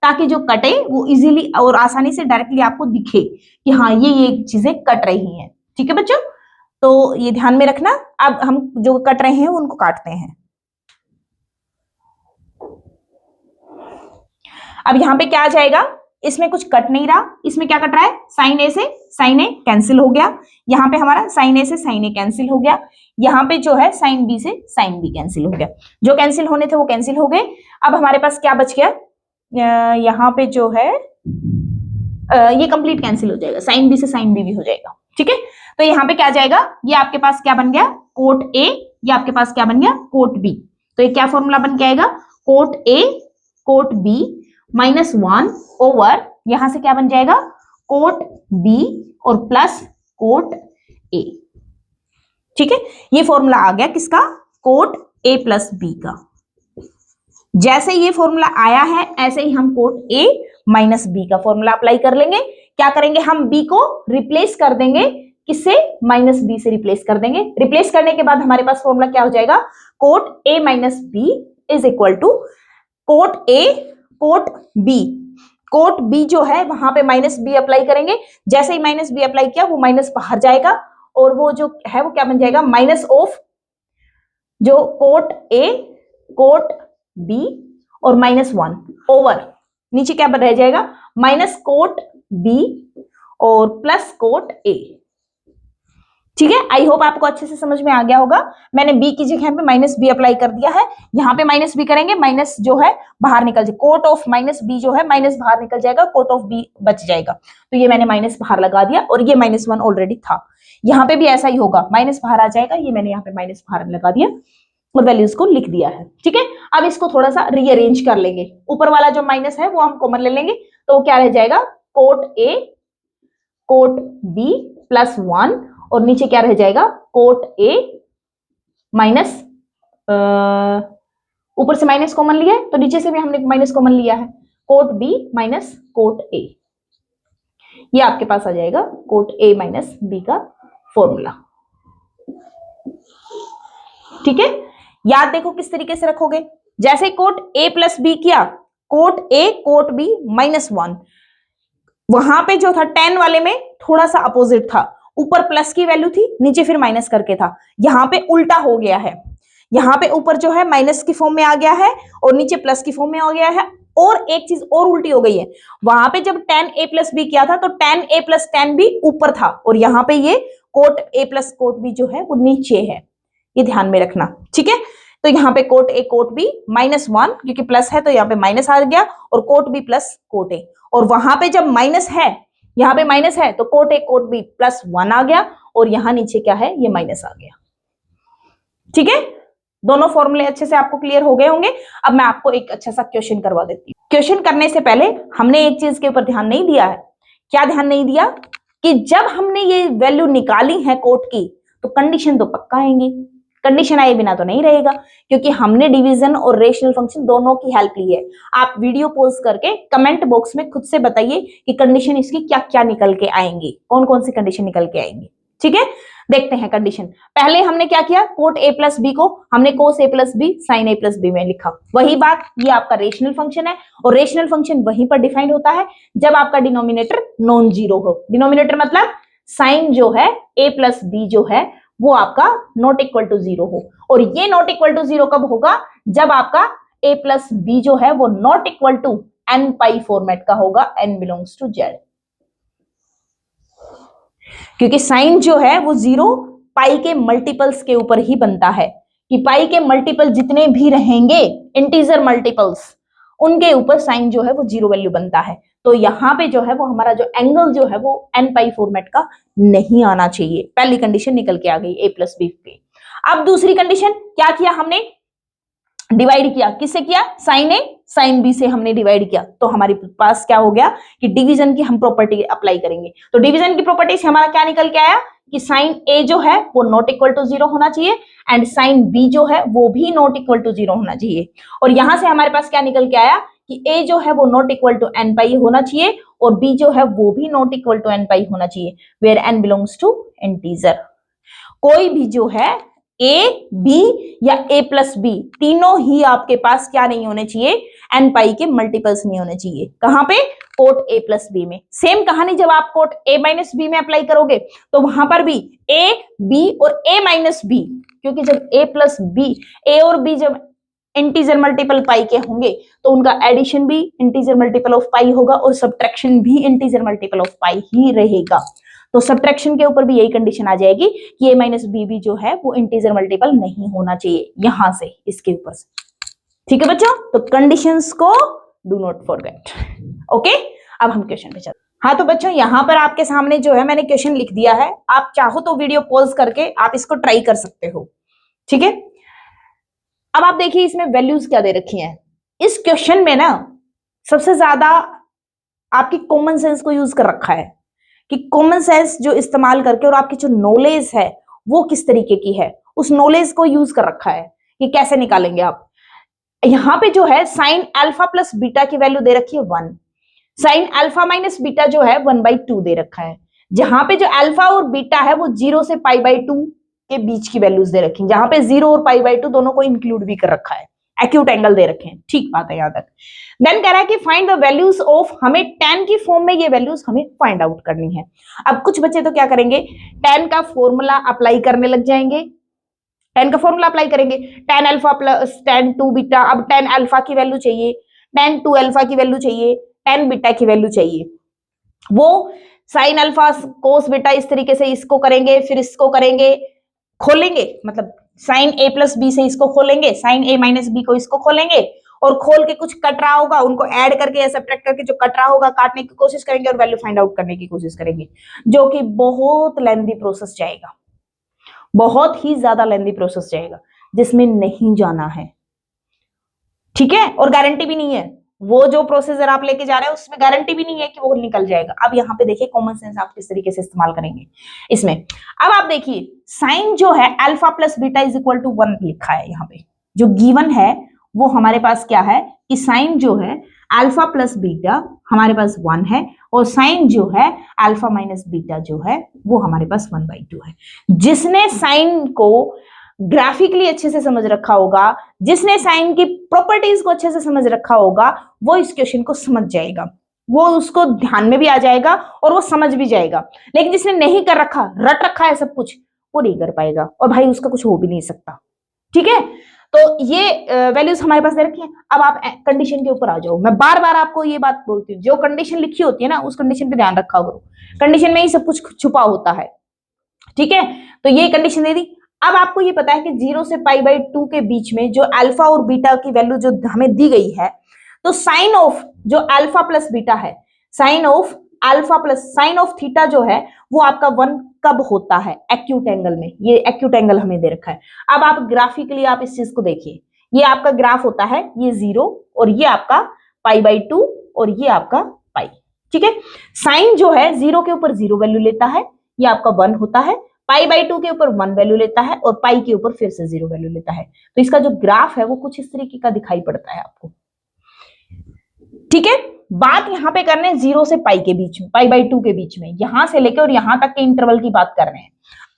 ताकि जो कटे वो इजीली और आसानी से डायरेक्टली आपको दिखे कि हाँ ये चीजें कट रही हैं। ठीक है बच्चों, तो ये ध्यान में रखना। अब हम जो कट रहे हैं उनको काटते हैं। अब यहां पे क्या आ जाएगा, इसमें कुछ कट नहीं रहा, इसमें क्या कट रहा है, साइन ए से साइन ए कैंसिल हो गया, यहाँ पे हमारा साइन ए से साइन ए कैंसिल हो गया, यहाँ पे जो है साइन बी से साइन बी कैंसिल हो गया, जो कैंसिल होने थे वो कैंसिल हो गए। अब हमारे पास क्या बच गया, यहाँ पे जो है ये कंप्लीट कैंसिल हो जाएगा, साइन बी से साइन बी भी हो जाएगा। ठीक है, तो यहाँ पे क्या जाएगा, ये आपके पास क्या बन गया, कोट ए, ये आपके पास क्या बन गया, कोट बी। तो ये क्या फॉर्मूला बन के आएगा, cot A cot B -1 over, यहां से क्या बन जाएगा, कोट बी और प्लस कोट ए। ठीक है, ये फॉर्मूला आ गया किसका, कोट ए प्लस बी का। जैसे ये फॉर्मूला आया है ऐसे ही हम कोट ए माइनस बी का फॉर्मूला अप्लाई कर लेंगे। क्या करेंगे, हम बी को रिप्लेस कर देंगे, किससे, माइनस बी से रिप्लेस कर देंगे। रिप्लेस करने के बाद हमारे पास फॉर्मूला क्या हो जाएगा, cot A minus B is equal to cot A cot B. Cot B जो है वहां पे माइनस बी अप्लाई करेंगे, जैसे ही माइनस बी अप्लाई किया वो माइनस बाहर जाएगा और वो जो है वो क्या बन जाएगा, माइनस ऑफ जो कोट ए कोट बी और -1 ओवर नीचे क्या रह जाएगा, माइनस कोट बी और प्लस कोट ए। ठीक है, आई होप आपको अच्छे से समझ में आ गया होगा। मैंने बी की जगह पे माइनस बी अप्लाई कर दिया है, यहाँ पे माइनस बी करेंगे, माइनस जो है बाहर निकल जाए, कोट ऑफ माइनस बी जो है माइनस बाहर निकल जाएगा, कोट ऑफ बी बच जाएगा। तो ये मैंने माइनस बाहर लगा दिया और ये -1 ऑलरेडी था, यहाँ पे भी ऐसा ही होगा, माइनस बाहर आ जाएगा, ये मैंने यहाँ पे माइनस बाहर लगा दिया और वैल्यूज को लिख दिया है। ठीक है, अब इसको थोड़ा सा रीअरेंज कर लेंगे, ऊपर वाला जो माइनस है वो हम कॉमन ले लेंगे, तो क्या रह जाएगा, कोट ए कोट बी +1 और नीचे क्या रह जाएगा, कोट ए माइनस, ऊपर से माइनस कॉमन लिया है तो नीचे से भी हमने माइनस कॉमन लिया है, cot B minus cot A. ये आपके पास आ जाएगा कोट ए माइनस बी का फॉर्मूला। ठीक है, याद देखो किस तरीके से रखोगे, जैसे कोट ए प्लस बी किया, कोट ए कोट बी -1, वहां पे जो था 10 वाले में थोड़ा सा अपोजिट था, ऊपर प्लस की वैल्यू थी, नीचे फिर माइनस करके था, यहाँ पे उल्टा हो गया है, यहाँ पे ऊपर जो है माइनस की फॉर्म में आ गया है और नीचे प्लस की फॉर्म में आ गया है। और एक चीज और उल्टी हो गई है, वहां पे जब 10a प्लस बी किया था तो 10a प्लस 10b ऊपर था और यहाँ पे ये cot a plus cot b जो है वो नीचे है, ये ध्यान में रखना। ठीक है, तो यहाँ पे कोट ए कोट बी -1 क्योंकि प्लस है तो यहाँ पे माइनस आ गया और cot B plus cot A, और वहां पे जब माइनस है, यहाँ पे माइनस है तो कोट ए कोट बी +1 आ गया और यहाँ नीचे क्या है, ये माइनस आ गया। ठीक है, दोनों फॉर्मूले अच्छे से आपको क्लियर हो गए होंगे। अब मैं आपको एक अच्छा सा क्वेश्चन करवा देती हूँ। क्वेश्चन करने से पहले हमने एक चीज के ऊपर ध्यान नहीं दिया है। क्या ध्यान नहीं दिया, कि जब हमने ये वैल्यू निकाली है कोट की तो कंडीशन तो पक्का आएंगी, कंडीशन आए बिना तो नहीं रहेगा, क्योंकि हमने डिवीजन और रेशनल फंक्शन दोनों की हेल्प ली है। आप वीडियो पॉज करके कमेंट बॉक्स में खुद से बताइए कि कंडीशन इसकी क्या क्या निकल के आएंगी, कौन कौन सी कंडीशन निकल के आएंगी। ठीक है, देखते हैं कंडीशन। पहले हमने क्या किया, कोट ए प्लस बी को हमने कोस ए प्लस बी साइन ए प्लस बी में लिखा। वही बात, ये आपका रेशनल फंक्शन है और रेशनल फंक्शन वहीं पर डिफाइंड होता है जब आपका डिनोमिनेटर नॉन जीरो हो। डिनोमिनेटर मतलब साइन जो है ए प्लस बी जो है वो आपका नॉट इक्वल टू 0 हो, और ये नॉट इक्वल टू 0 कब होगा, जब आपका a प्लस बी जो है वो not equal to n pi format का होगा, n बिलोंग्स टू z, क्योंकि साइन जो है वो 0 पाई के मल्टीपल्स के ऊपर ही बनता है, कि पाई के मल्टीपल जितने भी रहेंगे इंटीजर मल्टीपल्स, उनके ऊपर साइन जो है वो 0 वैल्यू बनता है। तो यहाँ पे जो है वो हमारा जो एंगल जो है वो n पाई फॉर्मेट का नहीं आना चाहिए। पहली कंडीशन निकल के आ गई a प्लस बी पे। अब दूसरी कंडीशन क्या किया हमने, डिवाइड किया, किससे किया? साइन ए साइन बी से हमने डिवाइड किया, तो हमारे पास क्या हो गया कि डिवीजन की हम प्रॉपर्टी अप्लाई करेंगे। तो डिवीजन की प्रॉपर्टी से हमारा क्या निकल के आया कि साइन ए जो है वो नॉट इक्वल टू 0 होना चाहिए एंड साइन बी जो है वो भी नॉट इक्वल टू 0 होना चाहिए। और यहां से हमारे पास क्या निकल के आया कि ए जो है वो not equal to N pi होना चाहिए और बी जो है वो भी not equal to N pi होना चाहिए, where N belongs to integer. कोई भी जो है ए बी या ए प्लस बी तीनों ही आपके पास क्या नहीं होने चाहिए? एन पाई के मल्टीपल्स नहीं होने चाहिए। कहां पे? कोट ए प्लस बी में। सेम कहानी जब आप कोट ए माइनस बी में अप्लाई करोगे तो वहां पर भी ए बी और ए माइनस बी, क्योंकि जब ए प्लस बी, ए और बी जब इंटीजर मल्टीपल पाई के होंगे तो उनका एडिशन भी इंटीजर मल्टीपल ऑफ पाई होगा और सब्ट्रैक्शन भी इंटीजर मल्टीपल ऑफ पाई ही रहेगा। तो सब्ट्रैक्शन के ऊपर भी यही कंडीशन आ जाएगी कि a माइनस बी भी जो है वो इंटीजर मल्टीपल नहीं होना चाहिए, यहां से इसके ऊपर से। ठीक है बच्चों, तो कंडीशंस को डू नॉट फॉरगेट। ओके, अब हम क्वेश्चन पे चलते हैं। हाँ तो बच्चों यहां पर आपके सामने जो है मैंने क्वेश्चन लिख दिया है, आप चाहो तो वीडियो पॉज करके आप इसको ट्राई कर सकते हो। ठीक है, अब आप देखिए इसमें वैल्यूज क्या दे रखी हैं। इस क्वेश्चन में ना सबसे ज्यादा आपकी कॉमन सेंस को यूज कर रखा है कि कॉमन सेंस जो इस्तेमाल करके और आपकी जो नॉलेज है वो किस तरीके की है, उस नॉलेज को यूज कर रखा है कि कैसे निकालेंगे आप। यहां पे जो है साइन अल्फा प्लस बीटा की वैल्यू दे रखी है 1, साइन अल्फा माइनस बीटा जो है 1/2 दे रखा है। जहां पे जो अल्फा और बीटा है वो 0 से π/2 के बीच की वैल्यूज दे रखी है, जहां पे 0 और π/2 दोनों को इंक्लूड भी कर रखा है, एक्यूट एंगल दे रखे हैं। ठीक बात है यहां तक। देन कह रहा है कि फाइंड द वैल्यूज ऑफ, हमें tan की फॉर्म में ये वैल्यूज हमें फाइंड आउट करनी है। अब कुछ बच्चे तो क्या करेंगे, tan का फॉर्मूला अप्लाई करने लग जाएंगे, tan का फॉर्मूला अप्लाई करेंगे, tan alpha plus tan 2 beta. अब tan अल्फा की वैल्यू चाहिए, tan 2 अल्फा की वैल्यू चाहिए, tan बीटा की वैल्यू चाहिए। वो साइन अल्फा कोस बीटा इस तरीके से इसको करेंगे, फिर इसको करेंगे, खोलेंगे, मतलब साइन ए प्लस बी से इसको खोलेंगे, साइन ए माइनस बी को इसको खोलेंगे और खोल के कुछ कट रहा होगा उनको ऐड करके या सब्ट्रैक्ट करके जो कट रहा होगा काटने की कोशिश करेंगे और वैल्यू फाइंड आउट करने की कोशिश करेंगे, जो कि बहुत लेंथी प्रोसेस जाएगा, बहुत ही ज्यादा लेंथी प्रोसेस जाएगा जिसमें नहीं जाना है। ठीक है, और गारंटी भी नहीं है, वो जो प्रोसीजर आप लेके जा रहे हैं उसमें गारंटी भी नहीं है कि वो निकल जाएगा। अब यहाँ पे देखिए कॉमन सेंस आप किस तरीके से इस्तेमाल करेंगे इसमें। अब आप देखिए साइन जो है alpha plus beta is equal to 1 लिखा है, यहाँ पे जो गिवन है वो हमारे पास क्या है कि साइन जो है अल्फा प्लस बीटा हमारे पास 1 है और साइन जो है अल्फा माइनस बीटा जो है वो हमारे पास 1/2 है। जिसने साइन को ग्राफिकली अच्छे से समझ रखा होगा, जिसने साइन की प्रॉपर्टीज को अच्छे से समझ रखा होगा, वो इस क्वेश्चन को समझ जाएगा, वो उसको ध्यान में भी आ जाएगा और वो समझ भी जाएगा। लेकिन जिसने नहीं कर रखा, रट रखा है सब कुछ, वो नहीं कर पाएगा और भाई उसका कुछ हो भी नहीं सकता। ठीक है, तो ये वैल्यूज हमारे पास दे रखी है। अब आप कंडीशन के ऊपर आ जाओ। मैं बार बार आपको ये बात बोलती हूँ, जो कंडीशन लिखी होती है ना उस कंडीशन पे ध्यान रखा करो, कंडीशन में ही सब कुछ छुपा होता है। ठीक है, तो ये कंडीशन दे दी। अब आपको ये पता है कि 0 से π/2 के बीच में जो अल्फा और बीटा की वैल्यू जो हमें दी गई है, तो साइन ऑफ जो अल्फा प्लस बीटा है, sine of alpha plus sine of theta जो है वो आपका 1 कब होता है? एक्यूट एंगल में। ये एक्यूट एंगल हमें दे रखा है। अब आप ग्राफिकली आप इस चीज को देखिए, ये आपका ग्राफ होता है, ये 0 और ये आपका π/2 और ये आपका पाई। ठीक है, साइन जो है 0 के ऊपर 0 वैल्यू लेता है, ये आपका 1 होता है, π/2 के ऊपर 1 वैल्यू लेता है और पाई के ऊपर फिर से 0 वैल्यू लेता है। तो इसका जो ग्राफ है वो कुछ इस तरीके का दिखाई पड़ता है आपको। ठीक है, बात यहां पे करने 0 से पाई के बीच में, π/2 के बीच में, यहां से लेके और यहां तक के इंटरवल की बात कर रहे हैं।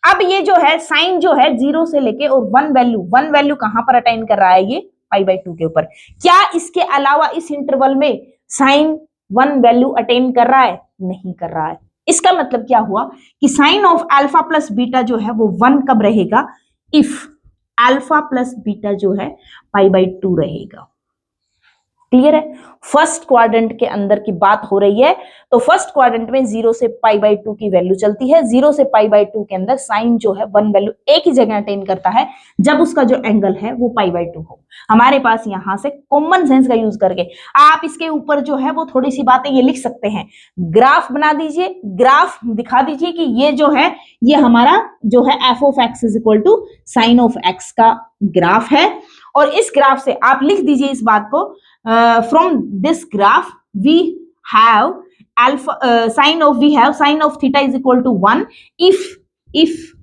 अब ये जो है साइन जो है 0 से लेके और 1 वैल्यू कहां पर अटेन कर रहा है? ये π/2 के ऊपर। क्या इसके अलावा इस इंटरवल में साइन 1 वैल्यू अटेन कर रहा है? नहीं कर रहा है। इसका मतलब क्या हुआ कि sine of alpha plus beta जो है वो 1 कब रहेगा? इफ अल्फा प्लस बीटा जो है π/2 रहेगा। क्लियर है? फर्स्ट क्वाड्रेंट के अंदर की बात हो रही है, तो फर्स्ट क्वाड्रेंट में 0 से π/2 की वैल्यू चलती है। 0 से π/2 के अंदर साइन जो है 1 वैल्यू एक ही जगह अटेन करता है जब उसका जो एंगल है वो π/2 हो। हमारे पास यहां से कॉमन सेंस का यूज करके आप इसके ऊपर जो है वो थोड़ी सी बातें ये लिख सकते हैं। ग्राफ बना दीजिए, ग्राफ दिखा दीजिए कि ये जो है ये हमारा जो है f of x is equal to sine of x का ग्राफ है और इस ग्राफ से आप लिख दीजिए इस बात को, from this graph we have alpha sine of theta is equal to 1 if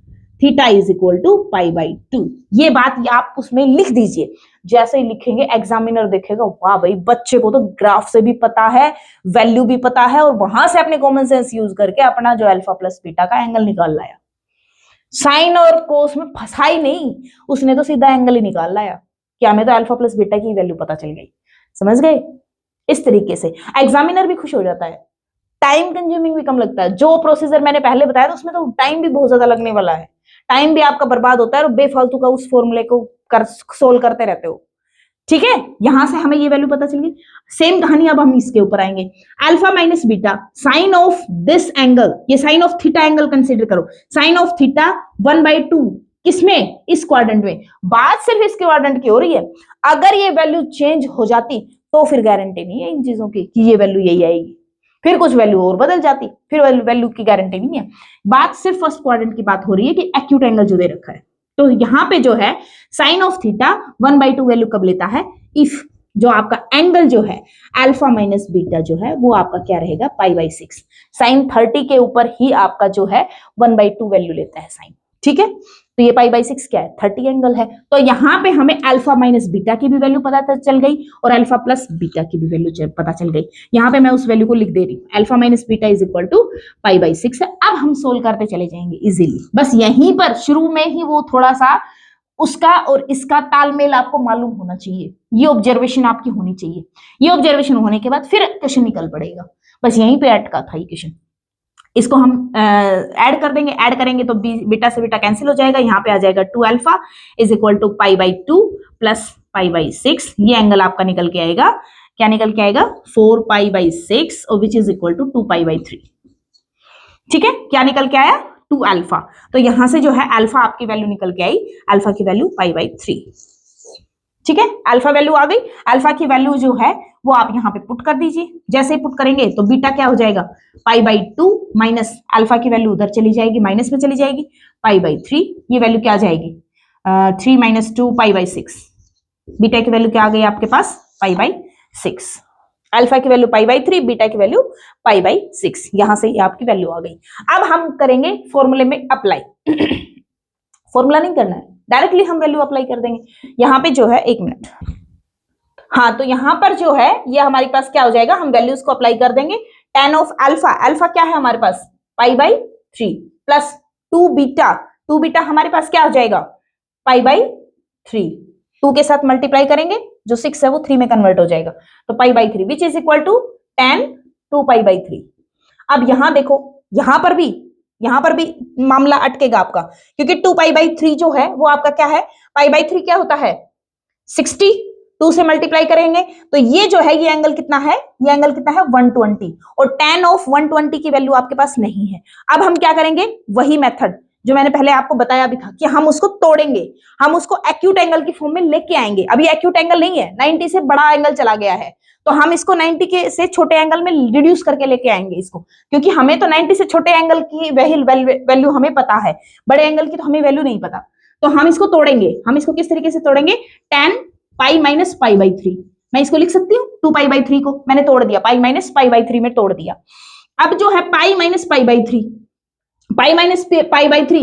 theta is equal to pi by 2। ये बात आप उसमें लिख दीजिए। जैसे ही लिखेंगे एग्जामिनर देखेगा, वाह भाई बच्चे को तो ग्राफ से भी पता है, वैल्यू भी पता है, और वहां से अपने कॉमन सेंस यूज करके अपना जो अल्फा प्लस बीटा का एंगल निकाल लाया। साइन और कोस में फंसा ही नहीं, उसने तो सीधा एंगल ही निकाल लाया कि हमें तो अल्फा प्लस बीटा की वैल्यू पता चल गई। समझ गए? इस तरीके से एग्जामिनर भी खुश हो जाता है, टाइम कंज्यूमिंग भी कम लगता है। जो प्रोसीजर मैंने पहले बताया था उसमें तो टाइम भी बहुत ज्यादा लगने वाला है, टाइम भी आपका बर्बाद होता है और बेफालतू का उस फॉर्मूले को सोल्व करते रहते हो। ठीक है, यहां से हमें ये वैल्यू पता चल गई। सेम कहानी अब हम इसके ऊपर आएंगे। Alpha minus beta sine of this angle, ये sine of theta angle consider करो, साइन ऑफ थीटा 1/2 किसमें? इस क्वाड्रेंट में। बात सिर्फ इस क्वाड्रेंट की हो रही है, अगर ये वैल्यू चेंज हो जाती तो फिर गारंटी नहीं है इन चीजों की कि ये वैल्यू यही आएगी, फिर कुछ वैल्यू और बदल जाती, फिर वैल्यू की गारंटी नहीं है। बात सिर्फ फर्स्ट क्वाड्रेंट की बात हो रही है कि एक्यूट एंगल जो दे रखा है। तो यहां पे जो है साइन ऑफ थीटा 1/2 वैल्यू कब लेता है? इफ जो आपका एंगल जो है अल्फा माइनस बीटा जो है वो आपका क्या रहेगा? π/6। साइन 30 के ऊपर ही आपका जो है 1/2 वैल्यू लेता है साइन। ठीक है, तो ये π/6 क्या है? 30 एंगल है। तो यहाँ पे हमें अल्फा माइनस बीटा की भी वैल्यू पता चल गई और अल्फा प्लस बीटा की भी वैल्यू पता चल गई। यहाँ पे मैं उस वैल्यू को लिख दे रही हूँ, alpha minus beta is equal to π/6 है। अब हम सोल्व करते चले जाएंगे इजीली। बस यहीं पर शुरू में ही वो थोड़ा सा उसका और इसका तालमेल आपको मालूम होना चाहिए, ये ऑब्जर्वेशन आपकी होनी चाहिए। ये ऑब्जर्वेशन होने के बाद फिर क्वेश्चन निकल पड़ेगा। बस यहीं पे अटका था ये क्वेश्चन। इसको हम ऐड कर देंगे, ऐड करेंगे तो बीटा से बीटा कैंसिल हो जाएगा, यहाँ पे आ जाएगा 2 alpha is equal to π/2 plus π/6। ये एंगल आपका निकल के आएगा, क्या निकल के आएगा? 4π/6 और विच इज इक्वल टू 2π/3। ठीक है, क्या निकल के आया? 2 अल्फा। तो यहां से जो है अल्फा आपकी वैल्यू निकल के आई, अल्फा की वैल्यू π/3। ठीक है, अल्फा वैल्यू आ गई। अल्फा की वैल्यू जो है वो आप यहाँ पे पुट कर दीजिए। जैसे ही पुट करेंगे तो बीटा क्या हो जाएगा? π/2 माइनस अल्फा की वैल्यू उधर चली जाएगी, माइनस में चली जाएगी, π/3। ये वैल्यू क्या आ जाएगी? 3 - 2 π/6। बीटा की वैल्यू क्या आ गई आपके पास? π/6। अल्फा की वैल्यू π/3, बीटा की वैल्यू π/6। यहां से ये आपकी वैल्यू आ गई। अब हम करेंगे फॉर्मूले में अप्लाई। फॉर्मूला नहीं करना है, डायरेक्टली हम वैल्यू अप्लाई कर देंगे। यहाँ पे जो है 1 मिनट, हाँ, तो यहां पर जो है ये हमारे पास क्या हो जाएगा? हम वैल्यूज को अप्लाई कर देंगे। tan ऑफ अल्फा, अल्फा क्या है हमारे पास? π/3 प्लस 2 बीटा हमारे पास क्या हो जाएगा? π/3। 2 के साथ मल्टीप्लाई करेंगे, जो 6 है वो 3 में कन्वर्ट हो जाएगा, तो π/3 which is equal to tan 2π/3। अब यहां देखो, यहां पर भी मामला अटकेगा आपका, क्योंकि 2π/3 जो है वो आपका क्या है? π/3 क्या होता है? 60। 2 से मल्टीप्लाई करेंगे तो ये जो है ये एंगल कितना है? ये एंगल कितना है? 120। और tan ऑफ 120 की वैल्यू आपके पास नहीं है। अब हम क्या करेंगे? वही मेथड जो मैंने पहले आपको बताया भी था कि हम उसको तोड़ेंगे, हम उसको एक्यूट एंगल की फॉर्म में लेके आएंगे। अभी एक्यूट एंगल नहीं है, 90 से बड़ा एंगल चला गया है, तो हम इसको 90 के से छोटे एंगल में रिड्यूस करके लेके आएंगे इसको, क्योंकि हमें तो 90 से छोटे एंगल की वैल्यू हमें पता है, बड़े एंगल की तो हमें वैल्यू नहीं पता। तो हम इसको तोड़ेंगे। हम इसको किस तरीके से तोड़ेंगे? tan पाई माइनस π/3, मैं इसको लिख सकती हूँ 2π/3 को मैंने तोड़ दिया, पाई माइनस π/3 में तोड़ दिया। अब जो है पाई माइनस π/3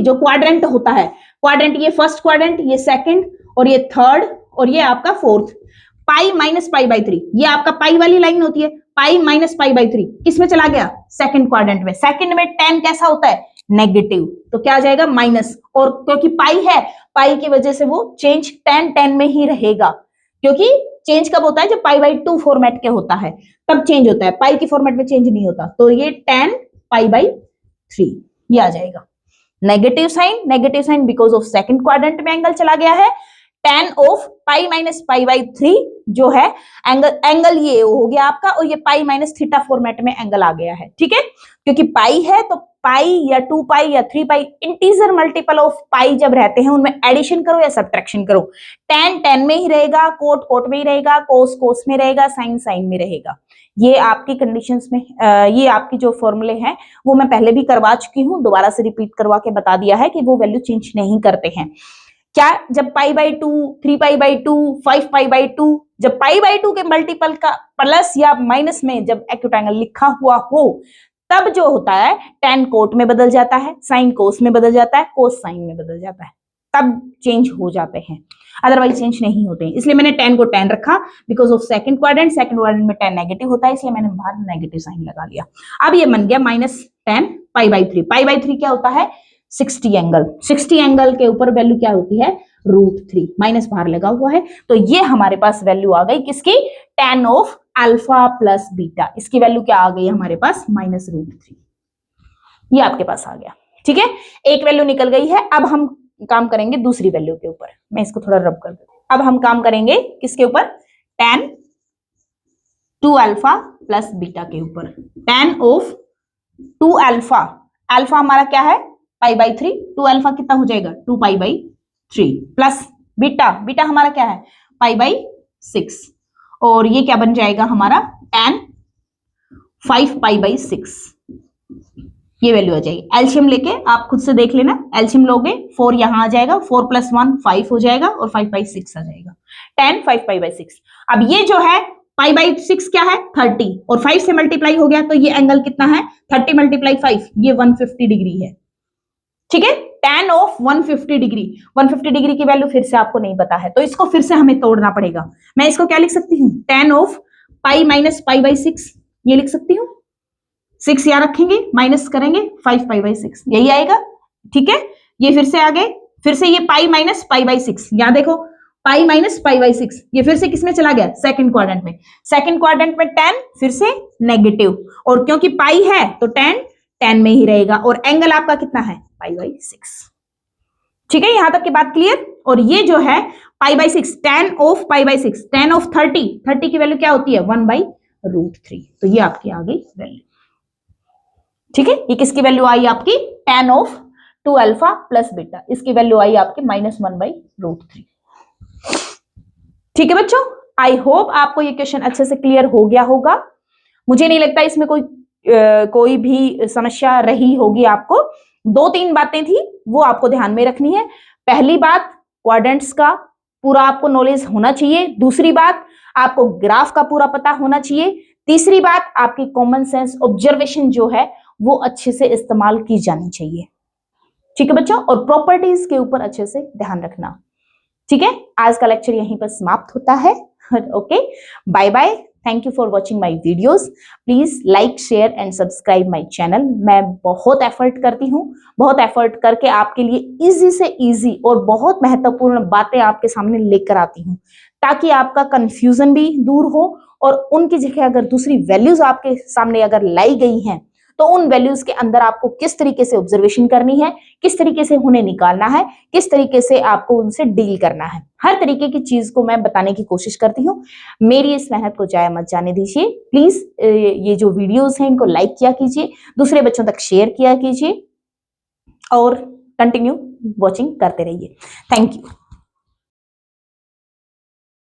जो क्वाड्रेंट होता है, क्वाड्रेंट ये फर्स्ट क्वाड्रेंट, ये सेकंड और ये थर्ड और ये आपका फोर्थ। पाई माइनस π/3 ये आपका पाई वाली लाइन होती है, पाई माइनस π/3 किस में चला गया? सेकंड क्वाड्रेंट में। सेकंड में tan कैसा होता है? नेगेटिव, तो क्या आ जाएगा? माइनस। और क्योंकि पाई है, पाई की वजह से वो चेंज tan में ही रहेगा, क्योंकि चेंज कब होता है? जब π/2 फॉर्मेट के होता है तब चेंज होता है, पाई की फॉर्मेट में चेंज नहीं होता। तो ये tan π/3 ये आ जाएगा। Negative sine because of second quadrant में एंगल चला गया है। tan ऑफ पाई माइनस π/3 जो है एंगल ये हो गया आपका, और ये पाई माइनस थीटा फॉर्मेट में एंगल आ गया है। ठीक है, क्योंकि पाई है तो पाई या 2 पाई या 3 पाई इंटीजर मल्टीपल ऑफ पाई जब रहते हैं उनमें एडिशन करो या सब्ट्रैक्शन करो। tan में ही रहेगा, कोट में ही रहेगा, कोस में रहेगा, साइन में रहेगा। ये आपकी कंडीशंस में ये आपकी जो फॉर्मूले हैं वो मैं पहले भी करवा चुकी हूँ, दोबारा से रिपीट करवा के बता दिया है कि वो वैल्यू चेंज नहीं करते हैं। क्या, जब पाई by 2, 3 pi by 2, 5 pi by 2, जब पाई बाई 2 के मल्टीपल का प्लस या माइनस में जब एक्यूट एंगल लिखा हुआ हो, तब जो होता है tan कोट में बदल जाता है, साइन कोस में बदल जाता है, कोस साइन में बदल जाता है, तब चेंज हो जाते हैं, अदरवाइज चेंज नहीं होते हैं। इसलिए मैंने tan को tan रखा बिकॉज ऑफ सेकंड क्वाड्रेंट में tan नेगेटिव होता है, इसलिए मैंने बाहर नेगेटिव साइन लगा लिया। अब ये बन गया -tan pi by 3। Pi by 3 क्या होता है? 60 एंगल। 60 एंगल के ऊपर वैल्यू क्या होती है? √3, माइनस बाहर लगा हुआ है, तो ये हमारे पास वैल्यू आ गई किसकी? tan of alpha plus beta. इसकी वैल्यू क्या आ गई हमारे पास? -√3। ये आपके पास आ गया, ठीक है, एक वैल्यू निकल गई है। अब हम काम करेंगे दूसरी वैल्यू के ऊपर। मैं इसको थोड़ा रब कर देती हूं। अब हम काम करेंगे किसके ऊपर? tan 2 अल्फा प्लस बीटा के ऊपर। tan ऑफ 2 अल्फा, अल्फा हमारा क्या है? Pi by 3। 2 अल्फा कितना हो जाएगा? 2 pi by 3 plus beta, beta हमारा क्या है? पाई बाई 6, और ये क्या बन जाएगा हमारा? tan 5 pi by 6। ये वैल्यू आ जाएगी। एलसीएम लेके आप खुद से देख लेना, एलसीएम लोगे 4 यहां आ जाएगा, 4 + 1 5 हो जाएगा, और 5 बाई 6 आ जाएगा। tan 5 pi by 6। अब ये जो है पाई बाई 6 क्या है? 30, और 5 से मल्टीप्लाई हो गया, तो ये एंगल कितना है? 30 × 5, ये 150 डिग्री है, ठीक है। tan ऑफ 150 डिग्री, 150 डिग्री की वैल्यू फिर से आपको नहीं पता है, तो इसको फिर से हमें तोड़ना पड़ेगा। मैं इसको क्या लिख सकती हूँ? tan of pi minus pi by 6, ये लिख सकती हूँ। 6 यहां रखेंगे, माइनस करेंगे, 5 पाई बाई 6, यही आएगा, ठीक है। ये फिर से आ गए, फिर से ये पाई माइनस पाई बाई 6, यहां देखो पाई माइनस पाई बाई 6, ये फिर से किसमें चला गया? सेकंड क्वाड्रेंट में। सेकंड क्वाड्रेंट में tan फिर से नेगेटिव, और क्योंकि पाई है तो tan में ही रहेगा, और एंगल आपका कितना है? पाई बाई 6, ठीक है। यहां तक की बात क्लियर। और ये जो है pi by 6, tan of pi by 6, tan of 30, 30 की वैल्यू क्या होती है? 1/√3, तो ये आपकी आ गई वैल्यू, ठीक है। ये किसकी वैल्यू आई आपकी? tan of 2 alpha plus beta, इसकी वैल्यू आई आपकी -1/√3, ठीक है बच्चों। आई होप आपको ये क्वेश्चन अच्छे से क्लियर हो गया होगा। मुझे नहीं लगता इसमें कोई भी समस्या रही होगी आपको। 2-3 बातें थी वो आपको ध्यान में रखनी है। पहली बात, क्वाड्रेंट्स का पूरा आपको नॉलेज होना चाहिए। दूसरी बात, आपको ग्राफ का पूरा पता होना चाहिए। तीसरी बात, आपकी कॉमन सेंस ऑब्जर्वेशन जो है वो अच्छे से इस्तेमाल की जानी चाहिए, ठीक है बच्चों। और प्रॉपर्टीज के ऊपर अच्छे से ध्यान रखना, ठीक है। आज का लेक्चर यहीं पर समाप्त होता है। Okay, bye bye. Thank you for watching my videos. Please like, share and subscribe my channel. मैं बहुत एफर्ट करती हूँ, बहुत एफर्ट करके आपके लिए इजी से इजी और बहुत महत्वपूर्ण बातें आपके सामने लेकर आती हूँ, ताकि आपका कंफ्यूजन भी दूर हो, और उनकी जगह अगर दूसरी वैल्यूज आपके सामने अगर लाई गई हैं, तो उन वैल्यूज के अंदर आपको किस तरीके से ऑब्जर्वेशन करनी है, किस तरीके से उन्हें निकालना है, किस तरीके से आपको उनसे डील करना है, हर तरीके की चीज को मैं बताने की कोशिश करती हूँ। मेरी इस मेहनत को जाया मत जाने दीजिए। प्लीज ये जो वीडियोस हैं इनको लाइक किया कीजिए, दूसरे बच्चों तक शेयर किया कीजिए, और कंटिन्यू वॉचिंग करते रहिए। Thank you.